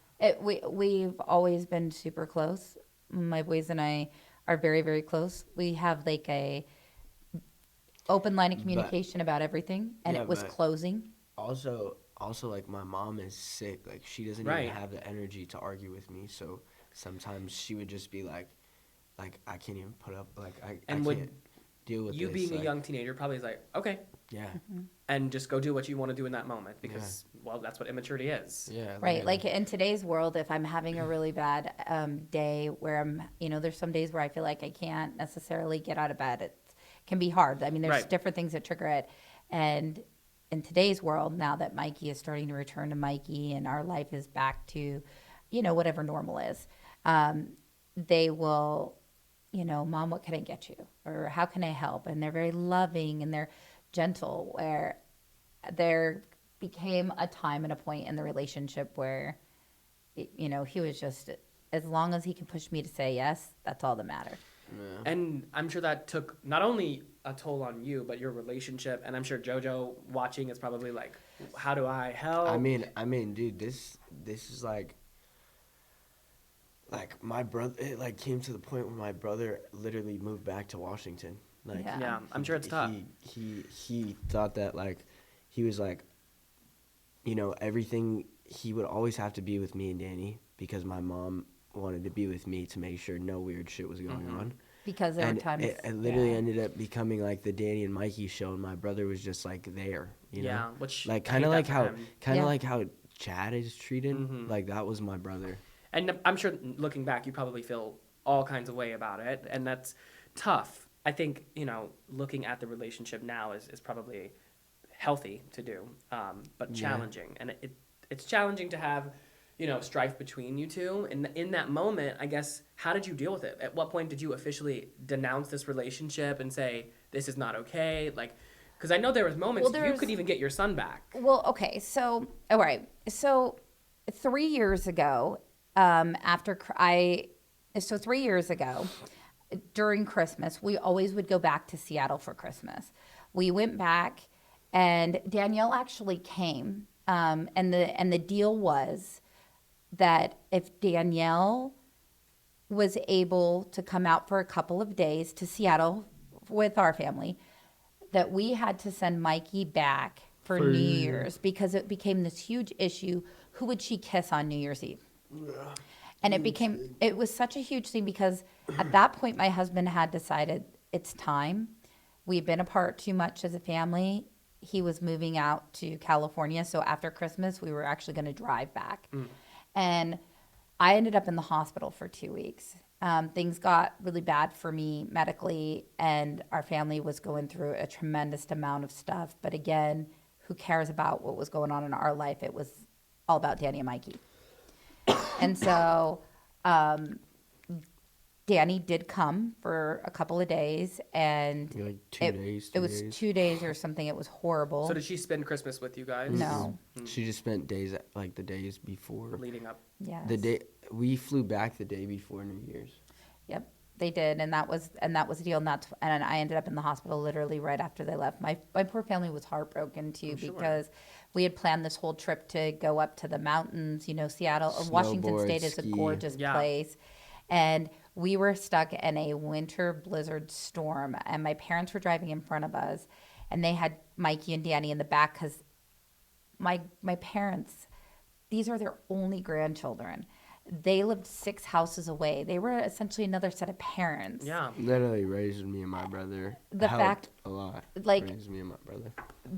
[SPEAKER 3] We've always been super close. My boys and I are very, very close. We have a open line of communication about everything, and it was closing.
[SPEAKER 2] Also, my mom is sick. She doesn't even have the energy to argue with me. So sometimes she would just be like, I can't even put up. I can't deal with
[SPEAKER 1] you
[SPEAKER 2] this.
[SPEAKER 1] being a young teenager probably is okay.
[SPEAKER 2] Yeah.
[SPEAKER 1] And just go do what you want to do in that moment because, that's what immaturity is.
[SPEAKER 2] Yeah.
[SPEAKER 3] Right. In today's world, if I'm having a really bad day where I'm, there's some days where I feel like I can't necessarily get out of bed. It can be hard. I mean, there's different things that trigger it. And in today's world, now that Mikey is starting to return to Mikey and our life is back to, whatever normal is, they will, Mom, what can I get you? Or how can I help? And they're very loving and they're gentle, where there became a time and a point in the relationship where, he was just, as long as he could push me to say yes, that's all that mattered.
[SPEAKER 1] And I'm sure that took not only a toll on you, but your relationship. And I'm sure JoJo watching is probably like, how do I help?
[SPEAKER 2] I mean, dude, this is like my brother. It like came to the point where my brother literally moved back to Washington. Like,
[SPEAKER 1] Yeah, I'm sure it's tough.
[SPEAKER 2] He thought that like he was like, you know, everything. He would always have to be with me and Danny because my mom wanted to be with me to make sure no weird shit was going on.
[SPEAKER 3] Because there were
[SPEAKER 2] And
[SPEAKER 3] times.
[SPEAKER 2] it literally ended up becoming like the Danny and Mikey show, and my brother was just like there, you know?
[SPEAKER 1] Yeah, which
[SPEAKER 2] Like
[SPEAKER 1] I hate that for him.
[SPEAKER 2] like how Chad is treated. Like that was my brother.
[SPEAKER 1] And I'm sure looking back, you probably feel all kinds of way about it, and that's tough. I think, you know, looking at the relationship now is probably healthy to do, but challenging. And it's challenging to have, you know, strife between you two. And in that moment, I guess, how did you deal with it? At what point did you officially denounce this relationship and say, this is not okay? Like, because I know there was moments you could even get your son back.
[SPEAKER 3] Well, okay. So, all right. So 3 years ago, 3 years ago, during Christmas, we always would go back to Seattle for Christmas. We went back, and Danielle actually came, and the deal was that if Danielle was able to come out for a couple of days to Seattle with our family, that we had to send Mikey back for New Year's because it became this huge issue. Who would she kiss on New Year's Eve? And it was such a huge thing because at that point, my husband had decided it's time. We've been apart too much as a family. He was moving out to California. So after Christmas, we were actually going to drive back. And I ended up in the hospital for 2 weeks. Things got really bad for me medically, and our family was going through a tremendous amount of stuff. But again, who cares about what was going on in our life? It was all about Danny and Mikey. And so Danny did come for a couple of days, and
[SPEAKER 2] Like 2 days.
[SPEAKER 3] it was 2 days or something. It was horrible.
[SPEAKER 1] So did she spend Christmas with you guys?
[SPEAKER 3] No.
[SPEAKER 2] She just spent days like the days before.
[SPEAKER 1] Leading up.
[SPEAKER 3] Yes.
[SPEAKER 2] The day we flew back the day before New Year's.
[SPEAKER 3] Yep, they did, and that was the deal. And I ended up in the hospital literally right after they left. My poor family was heartbroken too because we had planned this whole trip to go up to the mountains. You know, Seattle, Washington
[SPEAKER 2] Snowboard,
[SPEAKER 3] State is a
[SPEAKER 2] ski.
[SPEAKER 3] gorgeous place, and we were stuck in a winter blizzard storm. And my parents were driving in front of us, and they had Mikey and Danny in the back because my parents, these are their only grandchildren. They lived 6 houses away. They were essentially another set of parents.
[SPEAKER 1] Yeah.
[SPEAKER 2] Literally raised me and my brother.
[SPEAKER 3] The
[SPEAKER 2] Helped
[SPEAKER 3] fact-
[SPEAKER 2] a lot.
[SPEAKER 3] like-
[SPEAKER 2] raised me and my brother.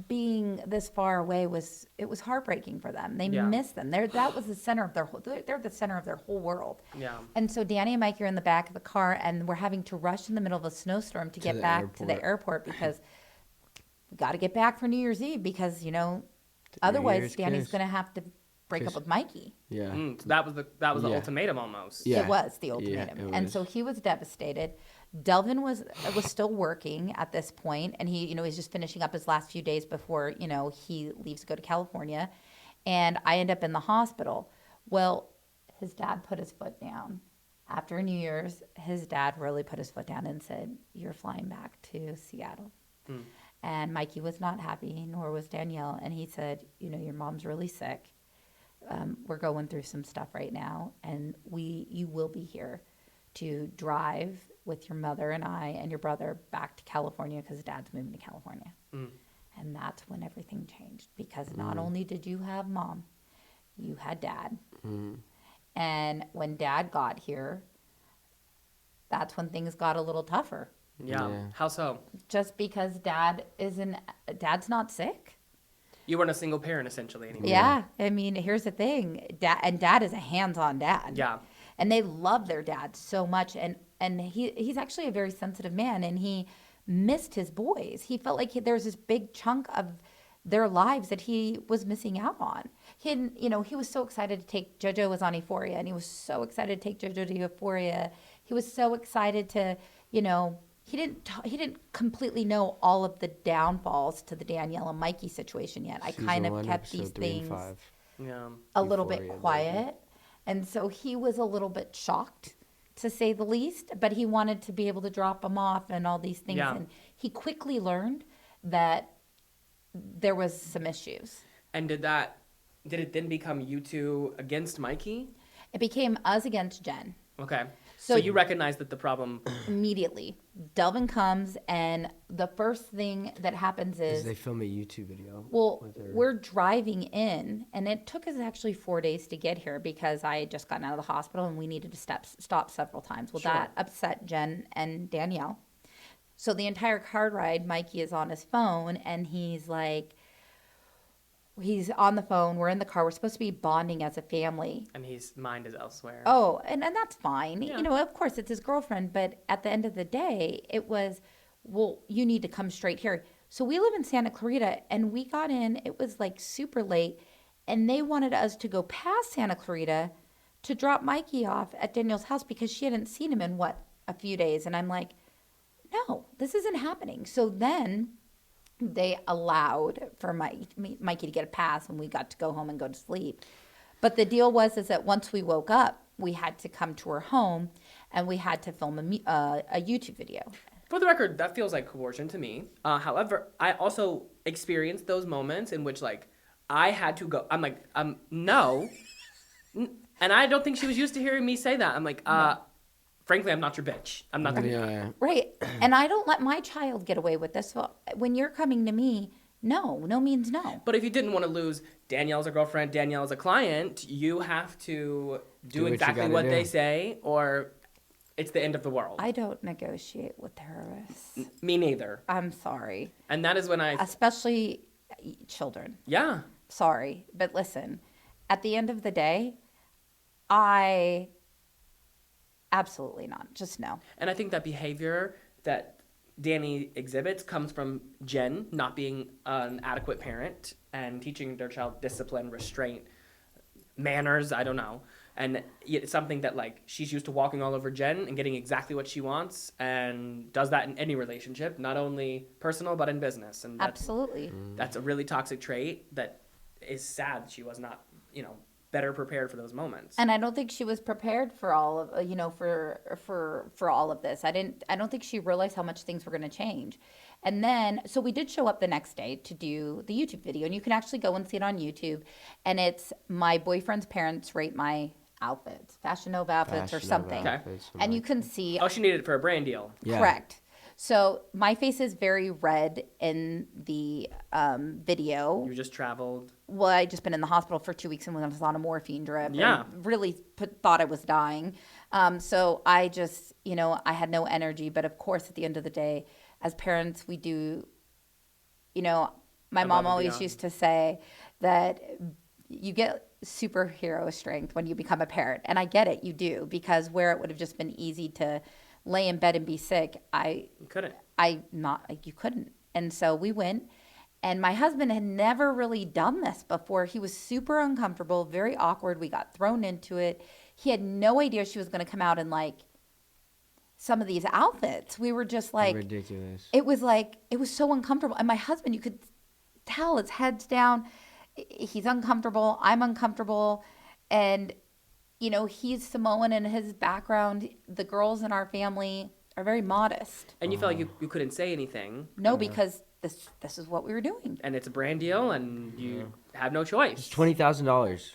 [SPEAKER 3] Being this far away was heartbreaking for them. They missed them. That was the center of their whole. They're the center of their whole world.
[SPEAKER 1] Yeah.
[SPEAKER 3] And so Danny and Mike are in the back of the car, and we're having to rush in the middle of a snowstorm to get
[SPEAKER 2] the
[SPEAKER 3] back to the airport because we got to get back for New Year's Eve because otherwise
[SPEAKER 2] Year's
[SPEAKER 3] Danny's
[SPEAKER 2] kiss.
[SPEAKER 3] going to have to break up with Mikey.
[SPEAKER 2] Yeah.
[SPEAKER 1] So that was the
[SPEAKER 2] Yeah.
[SPEAKER 1] ultimatum almost.
[SPEAKER 2] Yeah.
[SPEAKER 3] It was the ultimatum.
[SPEAKER 2] it
[SPEAKER 3] And
[SPEAKER 2] was.
[SPEAKER 3] so he was devastated. Delvin was still working at this point, and he's just finishing up his last few days before, he leaves to go to California. And I end up in the hospital. Well, his dad put his foot down. After New Year's, his dad really put his foot down and said, "You're flying back to Seattle." And Mikey was not happy, nor was Danielle. And he said, "Your mom's really sick. We're going through some stuff right now, and you will be here to drive with your mother and I and your brother back to California because Dad's moving to California." And that's when everything changed because not only did you have Mom, you had Dad. And when Dad got here, that's when things got a little tougher.
[SPEAKER 1] Yeah. How so?
[SPEAKER 3] Just because Dad's not sick.
[SPEAKER 1] You weren't a single parent essentially anymore.
[SPEAKER 3] Yeah. I mean, here's the thing. Dad is a hands-on dad.
[SPEAKER 1] Yeah.
[SPEAKER 3] And they love their dad so much. And he's actually a very sensitive man, and he missed his boys. He felt like there's this big chunk of their lives that he was missing out on. He was so excited to take JoJo was on Euphoria, and he was so excited to take JoJo to Euphoria. He was so excited to, he didn't completely know all of the downfalls to the Danielle and Mikey situation yet. I kind of kept these things
[SPEAKER 1] Yeah.
[SPEAKER 3] a little bit
[SPEAKER 2] Euphoria,
[SPEAKER 3] quiet. And so he was a little bit shocked to say the least, but he wanted to be able to drop them off and all these things.
[SPEAKER 1] Yeah.
[SPEAKER 3] And he quickly learned that there was some issues.
[SPEAKER 1] And did it then become you two against Mikey?
[SPEAKER 3] It became us against Jen.
[SPEAKER 1] Okay.
[SPEAKER 3] So-
[SPEAKER 1] So you recognize that the problem.
[SPEAKER 3] Immediately, Delvin comes, and the first thing that happens is,
[SPEAKER 2] They film a YouTube video.
[SPEAKER 3] well,
[SPEAKER 2] with her.
[SPEAKER 3] we're driving in, and it took us actually 4 days to get here because I had just gotten out of the hospital and we needed to stop several times. Well,
[SPEAKER 1] Sure.
[SPEAKER 3] that upset Jen and Danielle. So the entire car ride, Mikey is on his phone, and he's on the phone. We're in the car. We're supposed to be bonding as a family.
[SPEAKER 1] And his mind is elsewhere.
[SPEAKER 3] Oh, and that's fine.
[SPEAKER 1] Yeah.
[SPEAKER 3] You know, of course, it's his girlfriend. But at the end of the day, it was, well, you need to come straight here. So we live in Santa Clarita, and we got in. It was like super late, and they wanted us to go past Santa Clarita to drop Mikey off at Danielle's house because she hadn't seen him in, a few days. And I'm like, no, this isn't happening. So then they allowed for Mikey to get a pass, and we got to go home and go to sleep. But the deal is that once we woke up, we had to come to her home, and we had to film a YouTube video.
[SPEAKER 1] For the record, that feels like coercion to me. However, I also experienced those moments in which, like, I had to go. I'm like, no. And I don't think she was used to hearing me say that. I'm like, frankly, I'm not your bitch. I'm not the
[SPEAKER 2] Yeah.
[SPEAKER 3] Right. And I don't let my child get away with this. So when you're coming to me, no means no.
[SPEAKER 1] But if you didn't want to lose Danielle as a girlfriend, Danielle as a client, you have to do
[SPEAKER 2] what you
[SPEAKER 1] exactly
[SPEAKER 2] gotta
[SPEAKER 1] what
[SPEAKER 2] do.
[SPEAKER 1] they say, or it's the end of the world.
[SPEAKER 3] I don't negotiate with terrorists.
[SPEAKER 1] Me neither.
[SPEAKER 3] I'm sorry.
[SPEAKER 1] And that is when
[SPEAKER 3] Especially children.
[SPEAKER 1] yeah.
[SPEAKER 3] Sorry. But listen, at the end of the day, I absolutely not. Just no.
[SPEAKER 1] And I think that behavior that Danny exhibits comes from Jen not being an adequate parent and teaching their child discipline, restraint, manners, I don't know. And it's something that, like, she's used to walking all over Jen and getting exactly what she wants, and does that in any relationship, not only personal but in business. And
[SPEAKER 3] Absolutely.
[SPEAKER 1] that's a really toxic trait that is sad she was not, better prepared for those moments.
[SPEAKER 3] And I don't think she was prepared for all of for all of this. I don't think she realized how much things were going to change. And then so we did show up the next day to do the YouTube video, and you can actually go and see it on YouTube. And it's my boyfriend's parents rate my outfits, Fashion Nova outfits or something.
[SPEAKER 1] Okay.
[SPEAKER 3] And you can see
[SPEAKER 1] Oh, she needed it for a brand deal.
[SPEAKER 2] Yeah.
[SPEAKER 3] correct. So my face is very red in the video.
[SPEAKER 1] You just traveled.
[SPEAKER 3] Well, I just been in the hospital for 2 weeks and was on a morphine drip.
[SPEAKER 1] Yeah.
[SPEAKER 3] And really thought I was dying. So I just, I had no energy. But of course, at the end of the day, as parents, we do, my
[SPEAKER 1] Above
[SPEAKER 3] mom
[SPEAKER 1] and
[SPEAKER 3] always
[SPEAKER 1] beyond.
[SPEAKER 3] used to say that you get superhero strength when you become a parent. And I get it, you do. Because where it would have just been easy to lay in bed and be sick,
[SPEAKER 1] You couldn't.
[SPEAKER 3] you couldn't. And so we went, and my husband had never really done this before. He was super uncomfortable, very awkward. We got thrown into it. He had no idea she was going to come out in some of these outfits. We were just
[SPEAKER 2] Ridiculous.
[SPEAKER 3] it was so uncomfortable. And my husband, you could tell his head's down. He's uncomfortable. I'm uncomfortable. And he's Samoan in his background. The girls in our family are very modest.
[SPEAKER 1] And you felt like you couldn't say anything.
[SPEAKER 3] No, because this is what we were doing.
[SPEAKER 1] And it's a brand deal, and you have no choice.
[SPEAKER 2] It's $20,000.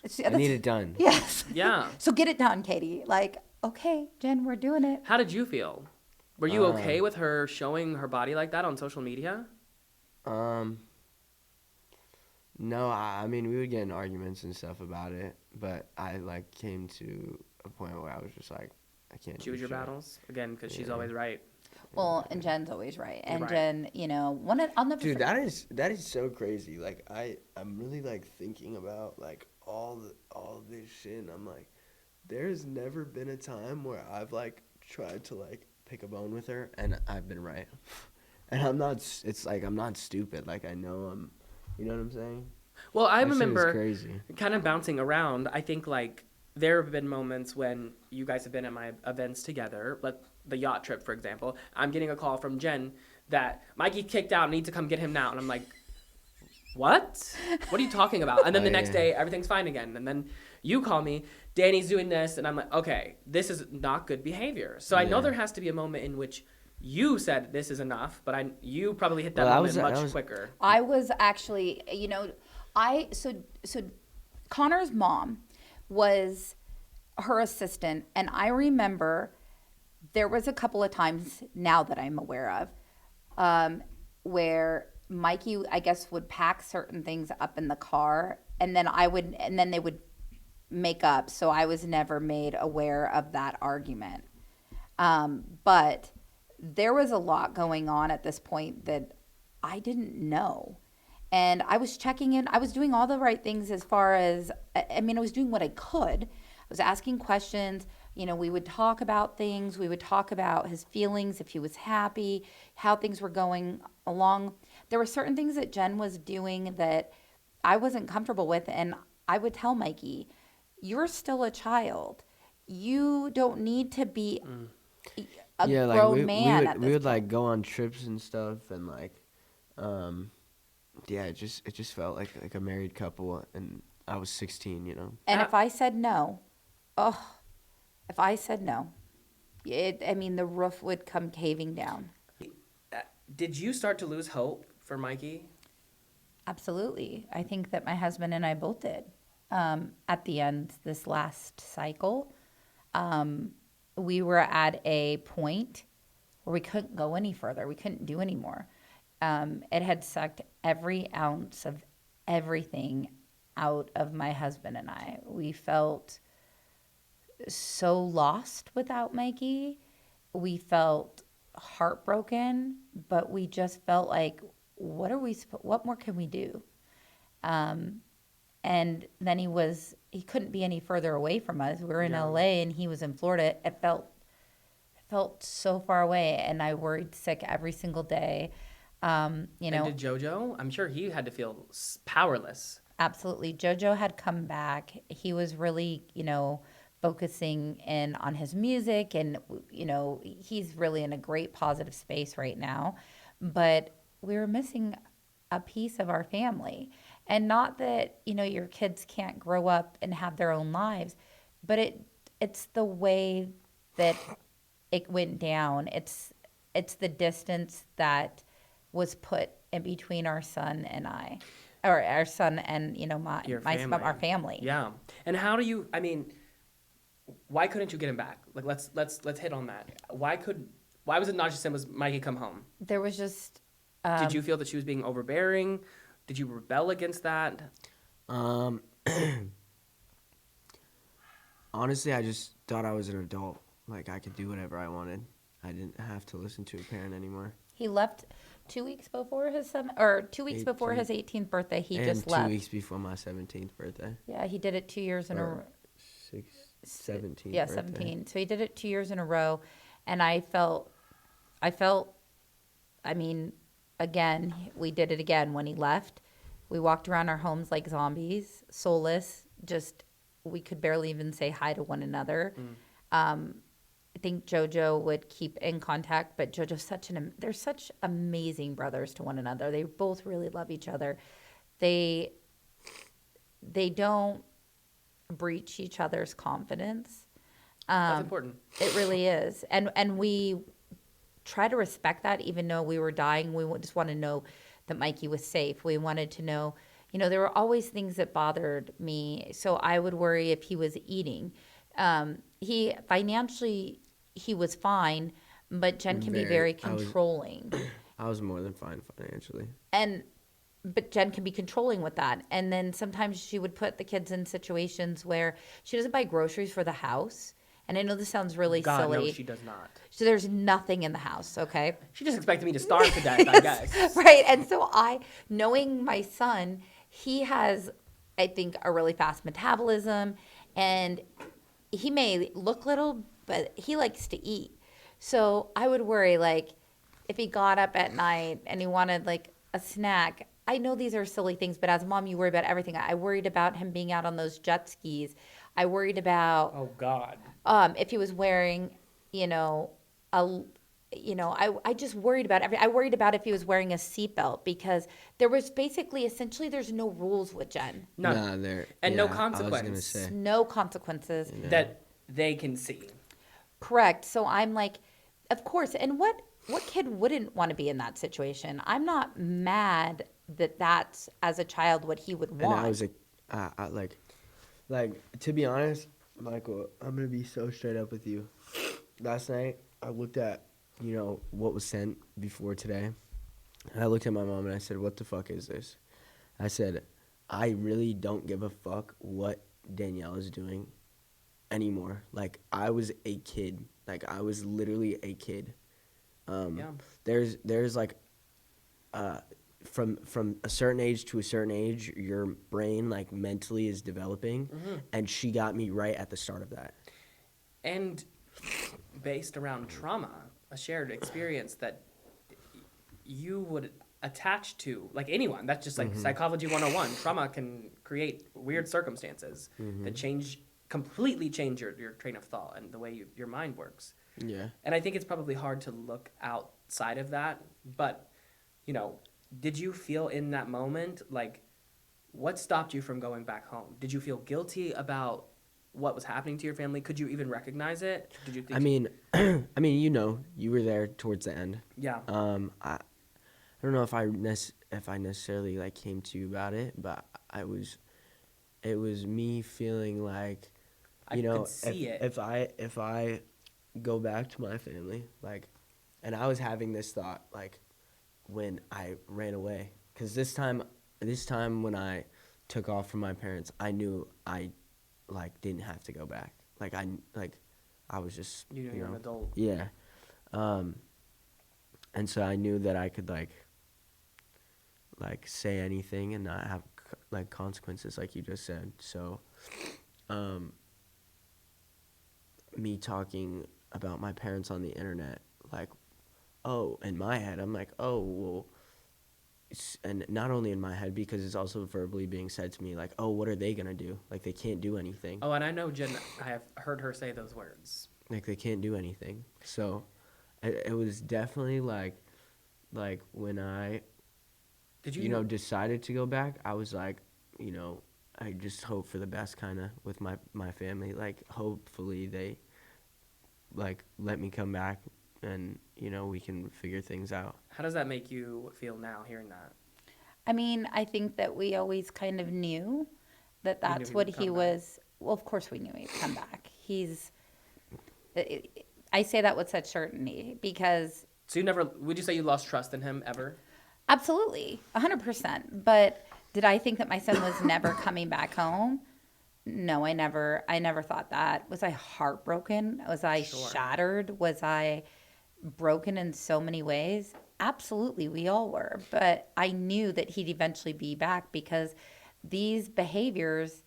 [SPEAKER 2] I
[SPEAKER 3] that's-
[SPEAKER 2] need it done.
[SPEAKER 3] Yes.
[SPEAKER 1] Yeah.
[SPEAKER 3] So get it done, Katie. Okay, Jen, we're doing it.
[SPEAKER 1] How did you feel? Were you okay with her showing her body like that on social media?
[SPEAKER 2] No, I mean, we would get in arguments and stuff about it, but I came to a point where I was just like, I can't.
[SPEAKER 1] Choose your battles again, because she's always right.
[SPEAKER 3] Well, and Jen's always right. And
[SPEAKER 1] right.
[SPEAKER 3] Jen, I'll never
[SPEAKER 2] Dude,
[SPEAKER 3] forget.
[SPEAKER 2] that is so crazy. I'm really thinking about all this shit, and I'm like, there's never been a time where I've tried to pick a bone with her, and I've been right. And I'm not. It's I'm not stupid. I know I'm. You know what I'm saying?
[SPEAKER 1] Well, I
[SPEAKER 2] That shit is
[SPEAKER 1] remember
[SPEAKER 2] crazy.
[SPEAKER 1] kind of bouncing around. I think there have been moments when you guys have been at my events together, like the yacht trip, for example. I'm getting a call from Jen that Mikey kicked out, need to come get him now. And I'm like, what? What are you talking about? And then the next day, everything's fine again. And then you call me, Danny's doing this, and I'm like, okay, this is not good behavior. So I know
[SPEAKER 2] Yeah.
[SPEAKER 1] there has to be a moment in which you said this is enough, but you probably hit that
[SPEAKER 2] Well,
[SPEAKER 1] moment much quicker.
[SPEAKER 3] I was actually, so Connor's mom was her assistant, and I remember there was a couple of times now that I'm aware of, where Mikey, I guess, would pack certain things up in the car, and then they would make up. So I was never made aware of that argument. But there was a lot going on at this point that I didn't know. And I was checking in. I was doing all the right things as far as, I was doing what I could. I was asking questions. We would talk about things. We would talk about his feelings, if he was happy, how things were going along. There were certain things that Jen was doing that I wasn't comfortable with. And I would tell Mikey, you're still a child. You don't need to be a grown man.
[SPEAKER 2] We would like go on trips and stuff, and like, it just felt like a married couple, and I was 16,
[SPEAKER 3] And if I said no, the roof would come caving down.
[SPEAKER 1] Did you start to lose hope for Mikey?
[SPEAKER 3] Absolutely. I think that my husband and I both did. At the end, this last cycle, we were at a point where we couldn't go any further. We couldn't do any more. It had sucked every ounce of everything out of my husband and I. We felt so lost without Mikey. We felt heartbroken, but we just felt like, what more can we do? And then he couldn't be any further away from us. We were in LA and he was in Florida. It felt so far away, and I worried sick every single day.
[SPEAKER 1] And did JoJo? I'm sure he had to feel powerless.
[SPEAKER 3] Absolutely. JoJo had come back. He was really, focusing in on his music, and, he's really in a great positive space right now. But we were missing a piece of our family. And not that, your kids can't grow up and have their own lives, but it's the way that it went down. It's the distance that was put in between our son and I, or our son and, our family.
[SPEAKER 1] Yeah. And how do you, why couldn't you get him back? Like, let's hit on that. Why was it not just was Mikey come home?
[SPEAKER 3] There was just,
[SPEAKER 1] did you feel that she was being overbearing? Did you rebel against that?
[SPEAKER 2] Honestly, I just thought I was an adult. Like, I could do whatever I wanted. I didn't have to listen to a parent anymore.
[SPEAKER 3] He left 2 weeks before his 2 weeks before his 18th birthday. He just left.
[SPEAKER 2] 2 weeks before my 17th birthday.
[SPEAKER 3] Yeah, he did it 2 years in a row.
[SPEAKER 2] 17.
[SPEAKER 3] Yeah, birthday. 17. So he did it 2 years in a row, and I felt. Again, we did it again when he left. We walked around our homes like zombies, soulless. We could barely even say hi to one another. I think JoJo would keep in contact, but JoJo's they're such amazing brothers to one another. They both really love each other. They don't breach each other's confidence.
[SPEAKER 1] That's important.
[SPEAKER 3] It really is. And we try to respect that, even though we were dying. We just want to know that Mikey was safe. We wanted to know, there were always things that bothered me. So I would worry if he was eating. He was fine, but Jen can be very controlling.
[SPEAKER 2] I was more than fine financially.
[SPEAKER 3] But Jen can be controlling with that. And then sometimes she would put the kids in situations where she doesn't buy groceries for the house. And I know this sounds really silly.
[SPEAKER 1] No, she does not.
[SPEAKER 3] So there's nothing in the house, okay?
[SPEAKER 1] She just expected me to starve to death, I guess.
[SPEAKER 3] Right. And so knowing my son, he has, I think, a really fast metabolism. And he may look little, but he likes to eat. So I would worry, like, if he got up at night and he wanted, like, a snack. I know these are silly things, but as a mom, you worry about everything. I worried about him being out on those jet skis. I worried about...
[SPEAKER 1] Oh, God.
[SPEAKER 3] If he was wearing, a you know, I just worried about I worried about if he was wearing a seatbelt, because there was basically, essentially, there's no rules with Jen.
[SPEAKER 1] None.
[SPEAKER 2] Nah, there
[SPEAKER 1] And no
[SPEAKER 2] I was gonna
[SPEAKER 1] consequence.
[SPEAKER 2] say.
[SPEAKER 3] No consequences.
[SPEAKER 1] That they can see.
[SPEAKER 3] Correct. So I'm like, of course. And what kid wouldn't want to be in that situation? I'm not mad that that's, as a child, what he would want.
[SPEAKER 2] And I was like, to be honest, Michael, I'm gonna be so straight up with you. Last night, I looked at, you know, what was sent before today, and I looked at my mom and I said, "What the fuck is this?" I said, "I really don't give a fuck what Danielle is doing anymore." Like, I was a kid. Like, I was literally a kid.
[SPEAKER 1] Yeah.
[SPEAKER 2] There's like, from a certain age to a certain age, your brain, like, mentally is developing, and she got me right at the start of that.
[SPEAKER 1] And based around trauma, a shared experience that you would attach to, like anyone. That's just like psychology 101. Trauma can create weird circumstances that completely change your train of thought and the way your mind works.
[SPEAKER 2] Yeah.
[SPEAKER 1] And I think it's probably hard to look outside of that. But, you know, did you feel in that moment, like, what stopped you from going back home? Did you feel guilty about what was happening to your family? Could you even recognize it? Did you think?
[SPEAKER 2] I mean, you know, you were there towards the end.
[SPEAKER 1] Yeah.
[SPEAKER 2] I don't know if I necessarily, like, came to you about it, but it was me feeling like, you know,
[SPEAKER 1] could see it.
[SPEAKER 2] if I go back to my family, like, and I was having this thought, like, when I ran away, because this time when I took off from my parents, I knew I, like, didn't have to go back. Like, I was just,
[SPEAKER 1] You know, you're an adult.
[SPEAKER 2] Yeah. And so I knew that I could, like say anything and not have, like, consequences, like you just said. So, me talking about my parents on the internet, like, oh, in my head, I'm like, oh, well, and not only in my head, because it's also verbally being said to me, like, oh, what are they gonna do? Like, they can't do anything.
[SPEAKER 1] Oh, and I know Jen, I have heard her say those words.
[SPEAKER 2] Like, they can't do anything. So, it was definitely like when I,
[SPEAKER 1] Did
[SPEAKER 2] you know, decided to go back, I was like, you know, I just hope for the best, kind of, with my family. Like, hopefully they, like, let me come back and, you know, we can figure things out.
[SPEAKER 1] How does that make you feel now, hearing that?
[SPEAKER 3] I mean, I think that we always kind of knew that that's what he was. Well, of course we knew he'd come back. I say that with such certainty because.
[SPEAKER 1] So would you say you lost trust in him ever?
[SPEAKER 3] Absolutely, 100%. But did I think that my son was never coming back home? No, I never thought that. Was I heartbroken? Was I shattered? Was I broken in so many ways? Absolutely, we all were. But I knew that he'd eventually be back because these behaviors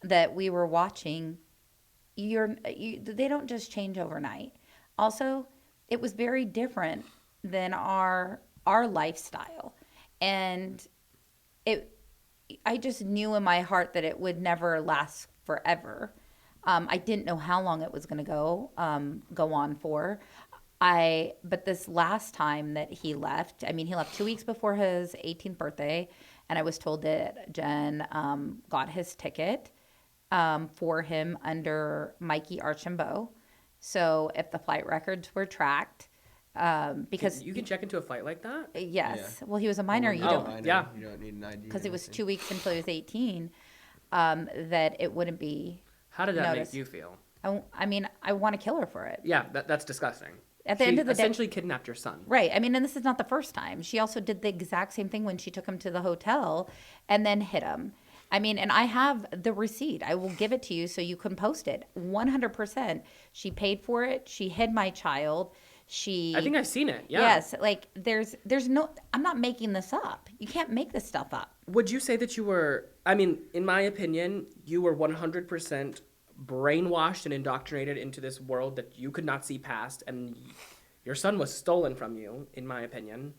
[SPEAKER 3] that we were watching, they don't just change overnight. Also, it was very different than our lifestyle. And I just knew in my heart that it would never last forever. I didn't know how long it was going to go on for. But this last time that he left, I mean, he left 2 weeks before his 18th birthday, and I was told that Jen got his ticket for him under Mikey Archambault. So if the flight records were tracked, because
[SPEAKER 1] you can check into a flight like that?
[SPEAKER 3] Yes. Yeah. Well, he was a minor.
[SPEAKER 2] You
[SPEAKER 3] don't.
[SPEAKER 2] Minor,
[SPEAKER 1] yeah.
[SPEAKER 2] You don't need an ID.
[SPEAKER 3] Because it was 2 weeks until he was 18. That it wouldn't be.
[SPEAKER 1] How did that
[SPEAKER 3] noticed.
[SPEAKER 1] make you feel?
[SPEAKER 3] I mean, I want to kill her for it.
[SPEAKER 1] Yeah, that's disgusting.
[SPEAKER 3] At the end of the day,
[SPEAKER 1] essentially kidnapped your son.
[SPEAKER 3] Right. I mean, and this is not the first time. She also did the exact same thing when she took him to the hotel and then hit him. I mean, and I have the receipt. I will give it to you so you can post it. 100%. She paid for it. She hid my child. I think
[SPEAKER 1] I've seen it. Yeah.
[SPEAKER 3] Yes. Like there's no, I'm not making this up. You can't make this stuff up.
[SPEAKER 1] Would you say that you were, I mean, in my opinion, you were 100% brainwashed and indoctrinated into this world that you could not see past, and your son was stolen from you, in my opinion.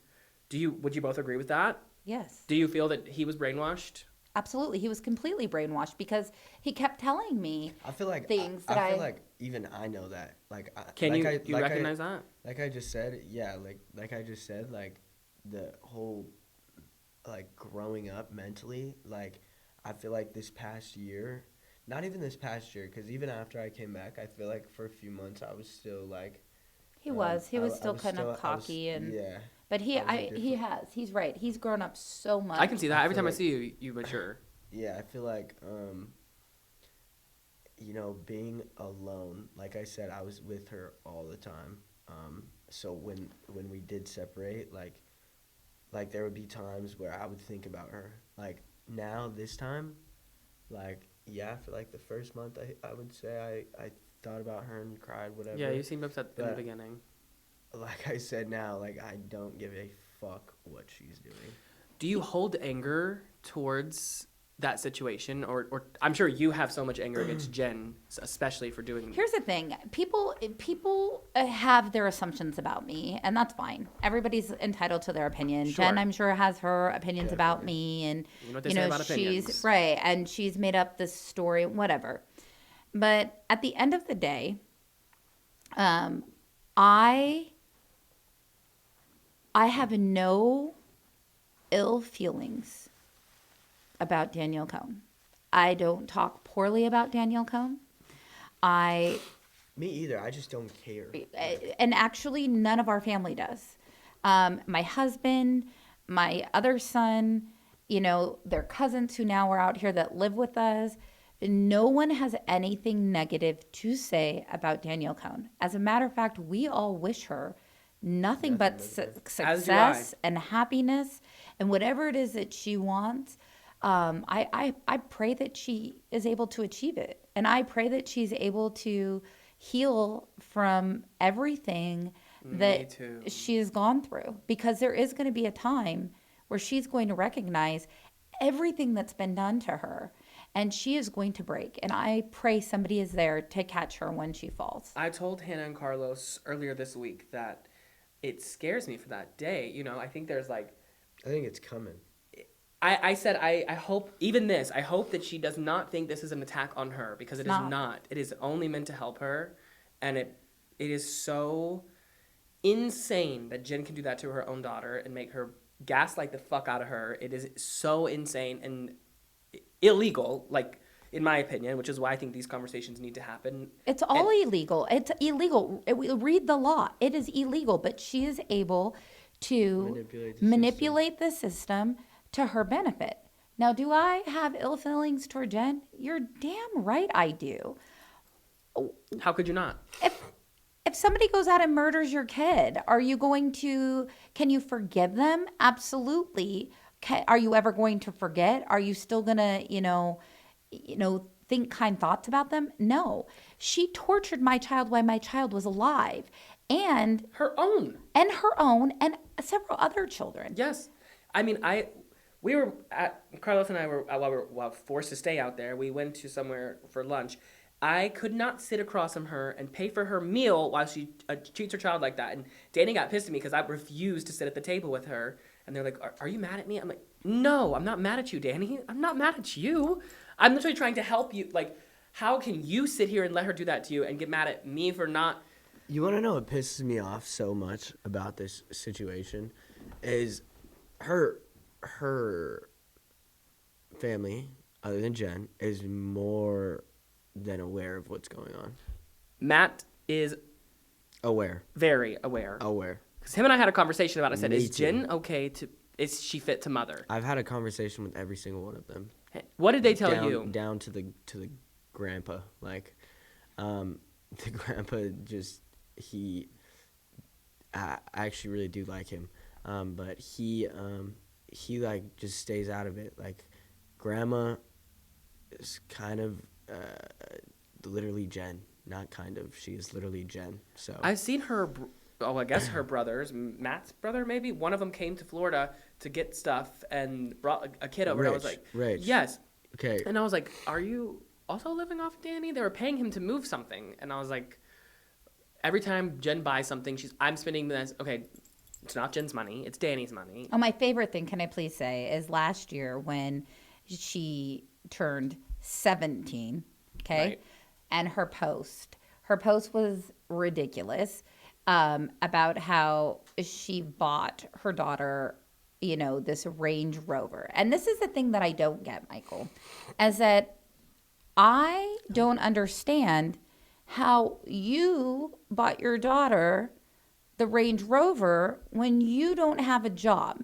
[SPEAKER 1] Would you both agree with that?
[SPEAKER 3] Yes.
[SPEAKER 1] Do you feel that he was brainwashed?
[SPEAKER 3] Absolutely. He was completely brainwashed because he kept telling me
[SPEAKER 2] I feel like
[SPEAKER 3] things
[SPEAKER 2] I feel like even I know that. like
[SPEAKER 1] Can
[SPEAKER 2] like
[SPEAKER 1] you
[SPEAKER 2] I,
[SPEAKER 1] you
[SPEAKER 2] like
[SPEAKER 1] recognize that?
[SPEAKER 2] like I just said, yeah, like I just said, like the whole like growing up mentally, like I feel like this past year, not even this past year, because even after I came back, I feel like for a few months I was still like
[SPEAKER 3] He was
[SPEAKER 2] I
[SPEAKER 3] still
[SPEAKER 2] was
[SPEAKER 3] kind of
[SPEAKER 2] still I was
[SPEAKER 3] cocky and.
[SPEAKER 2] yeah.
[SPEAKER 3] But
[SPEAKER 2] I was a different-
[SPEAKER 3] he's right. He's grown up so much.
[SPEAKER 1] I can see that.
[SPEAKER 2] I
[SPEAKER 1] Every
[SPEAKER 2] feel
[SPEAKER 1] time I
[SPEAKER 2] like-
[SPEAKER 1] see you, you mature.
[SPEAKER 2] Yeah, I feel like you know, being alone, like I said, I was with her all the time. So when we did separate, like there would be times where I would think about her. Like now, this time, like yeah, for like the first month, I would say I thought about her and cried, whatever.
[SPEAKER 1] Yeah, you seemed upset in the
[SPEAKER 2] But-
[SPEAKER 1] beginning.
[SPEAKER 2] Like I said now, like I don't give a fuck what she's doing.
[SPEAKER 1] Do you hold anger towards that situation, or I'm sure you have so much anger against Jen, especially for doing.
[SPEAKER 3] Here's the thing: people have their assumptions about me, and that's fine. Everybody's entitled to their opinion.
[SPEAKER 1] Sure.
[SPEAKER 3] Jen, I'm sure, has her opinions about me, and
[SPEAKER 1] You know what they say about opinions.
[SPEAKER 3] she's right, and she's made up this story, whatever. But at the end of the day, I have no ill feelings about Danielle Cohn. I don't talk poorly about Danielle Cohn.
[SPEAKER 2] Me either. I just don't care.
[SPEAKER 3] And actually, none of our family does. My husband, my other son, their cousins who now are out here that live with us. No one has anything negative to say about Danielle Cohn. As a matter of fact, we all wish her nothing but success and happiness and whatever it is that she wants. I pray that she is able to achieve it. And I pray that she's able to heal from everything that she has gone through. Because there is going to be a time where she's going to recognize everything that's been done to her. And she is going to break. And I pray somebody is there to catch her when she falls.
[SPEAKER 1] I told Hannah and Carlos earlier this week that it scares me for that day. I think there's I
[SPEAKER 2] think it's coming.
[SPEAKER 1] I said, I hope, even this, I hope that she does not think this is an attack on her, because it is not. It is only meant to help her. And it is so insane that Jen can do that to her own daughter and make her gaslight the fuck out of her. It is so insane and illegal, in my opinion, which is why I think these conversations need to happen.
[SPEAKER 3] It's all illegal. It's illegal. Read the law. It is illegal, but she is able to manipulate the system to her benefit. Now, do I have ill feelings toward Jen? You're damn right I do.
[SPEAKER 1] How could you not?
[SPEAKER 3] If somebody goes out and murders your kid, can you forgive them? Absolutely. Are you ever going to forget? Are you still going to, think kind thoughts about them? No. She tortured my child while my child was alive. And
[SPEAKER 1] her own.
[SPEAKER 3] And several other children.
[SPEAKER 1] Yes. I mean, Carlos and I were, while we were forced to stay out there, we went to somewhere for lunch. I could not sit across from her and pay for her meal while she treats her child like that. And Danny got pissed at me because I refused to sit at the table with her. And they're like, are you mad at me? I'm like, no, I'm not mad at you, Danny. I'm not mad at you. I'm literally trying to help you. How can you sit here and let her do that to you and get mad at me for not?
[SPEAKER 2] You want to know what pisses me off so much about this situation is her family, other than Jen, is more than aware of what's going on.
[SPEAKER 1] Matt is
[SPEAKER 2] aware.
[SPEAKER 1] Very aware. Because him and I had a conversation about it. I said, is Jen okay is she fit to mother?
[SPEAKER 2] I've had a conversation with every single one of them.
[SPEAKER 1] Hey, what did they tell you?
[SPEAKER 2] Down to the grandpa. The grandpa just, I actually really do like him. But he just stays out of it. Grandma is kind of literally Jen. Not kind of. She is literally Jen. So
[SPEAKER 1] I've seen her. I guess her brothers, Matt's brother maybe. One of them came to Florida to get stuff and brought a kid over. And I was like,
[SPEAKER 2] Rich.
[SPEAKER 1] Yes.
[SPEAKER 2] Okay.
[SPEAKER 1] And I was like, are you also living off Danny? They were paying him to move something, and I was like, every time Jen buys something, I'm spending this. Okay, it's not Jen's money. It's Danny's money.
[SPEAKER 3] Oh, my favorite thing, can I please say, is last year when she turned 17, okay?
[SPEAKER 1] Right.
[SPEAKER 3] And her Her post was ridiculous about how she bought her daughter, this Range Rover. And this is the thing that I don't get, Michael, is that I don't understand how you bought your daughter the Range Rover when you don't have a job.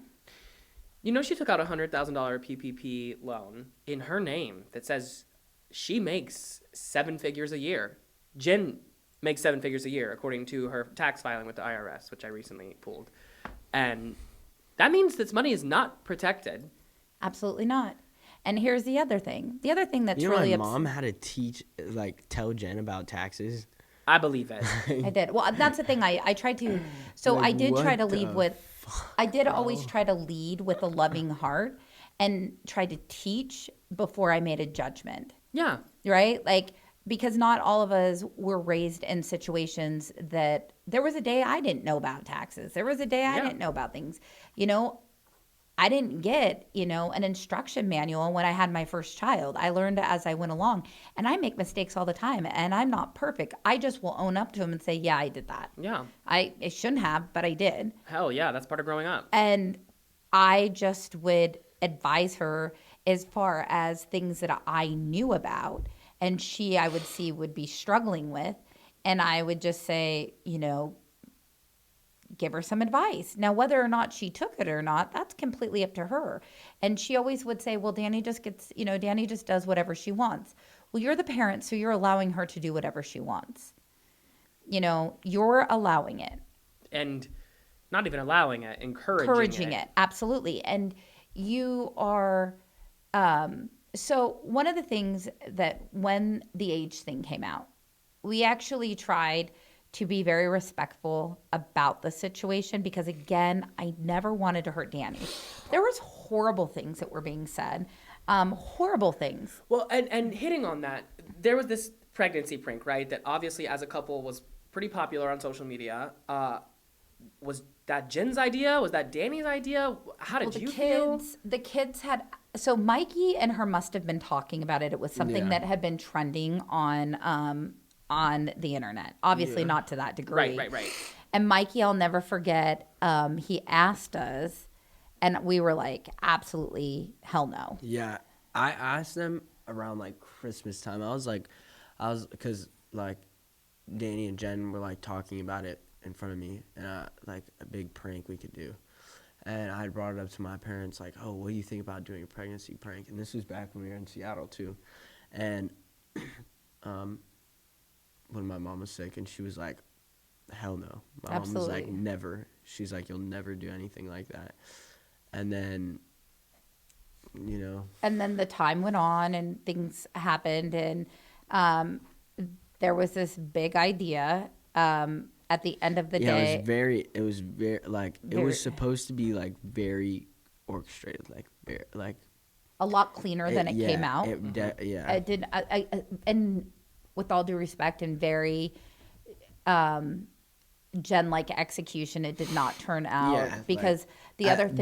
[SPEAKER 1] She took out a $100,000 PPP loan in her name that says she makes 7 figures a year. Jen makes 7 figures a year, according to her tax filing with the IRS, which I recently pulled. And that means this money is not protected.
[SPEAKER 3] Absolutely not. And here's the other thing. The other thing that's
[SPEAKER 2] my mom had to tell Jen about taxes.
[SPEAKER 1] I believe it.
[SPEAKER 3] I did. Well, that's the thing. I tried to. So I did try to lead with. I did always try to lead with a loving heart, and try to teach before I made a judgment.
[SPEAKER 1] Yeah.
[SPEAKER 3] Right. Because not all of us were raised in situations that there was a day I didn't know about taxes. There was a day I didn't know about things. I didn't get, an instruction manual when I had my first child. I learned as I went along, and I make mistakes all the time, and I'm not perfect. I just will own up to them and say, yeah, I did that.
[SPEAKER 1] Yeah.
[SPEAKER 3] I shouldn't have, but I did.
[SPEAKER 1] Hell yeah, that's part of growing up.
[SPEAKER 3] And I just would advise her as far as things that I knew about, and she, I would see, would be struggling with, and I would just say, give her some advice. Now, whether or not she took it or not, that's completely up to her. And she always would say, well, Danny just does whatever she wants. Well, you're the parent, so you're allowing her to do whatever she wants. You're allowing it.
[SPEAKER 1] And not even allowing it, encouraging it.
[SPEAKER 3] Absolutely. And you are, so one of the things that when the age thing came out, we actually tried to be very respectful about the situation, because again, I never wanted to hurt Danny. There was horrible things that were being said, horrible things.
[SPEAKER 1] Well, and hitting on that, there was this pregnancy prank, right? That obviously as a couple was pretty popular on social media. Was that Jen's idea? Was that Danny's idea? How did you feel?
[SPEAKER 3] The kids had, so Mikey and her must have been talking about it. It was something that had been trending on the internet. Obviously not to that degree.
[SPEAKER 1] Right.
[SPEAKER 3] And Mikey, I'll never forget, he asked us, and we were like, absolutely hell no.
[SPEAKER 2] Yeah. I asked them around Christmas time. Because Danny and Jen were talking about it in front of me, and a big prank we could do. And I had brought it up to my parents, oh, what do you think about doing a pregnancy prank? And this was back when we were in Seattle too. And when my mom was sick, and she was like, hell no. My mom was like, never. She's like, you'll never do anything like that. And then,
[SPEAKER 3] And then the time went on, and things happened, and there was this big idea at the end of the day.
[SPEAKER 2] It was very, it was supposed to be, very orchestrated,
[SPEAKER 3] a lot cleaner than it came out.
[SPEAKER 2] It
[SPEAKER 3] did. And with all due respect and very Jen-like execution, it did not turn out because the other thing.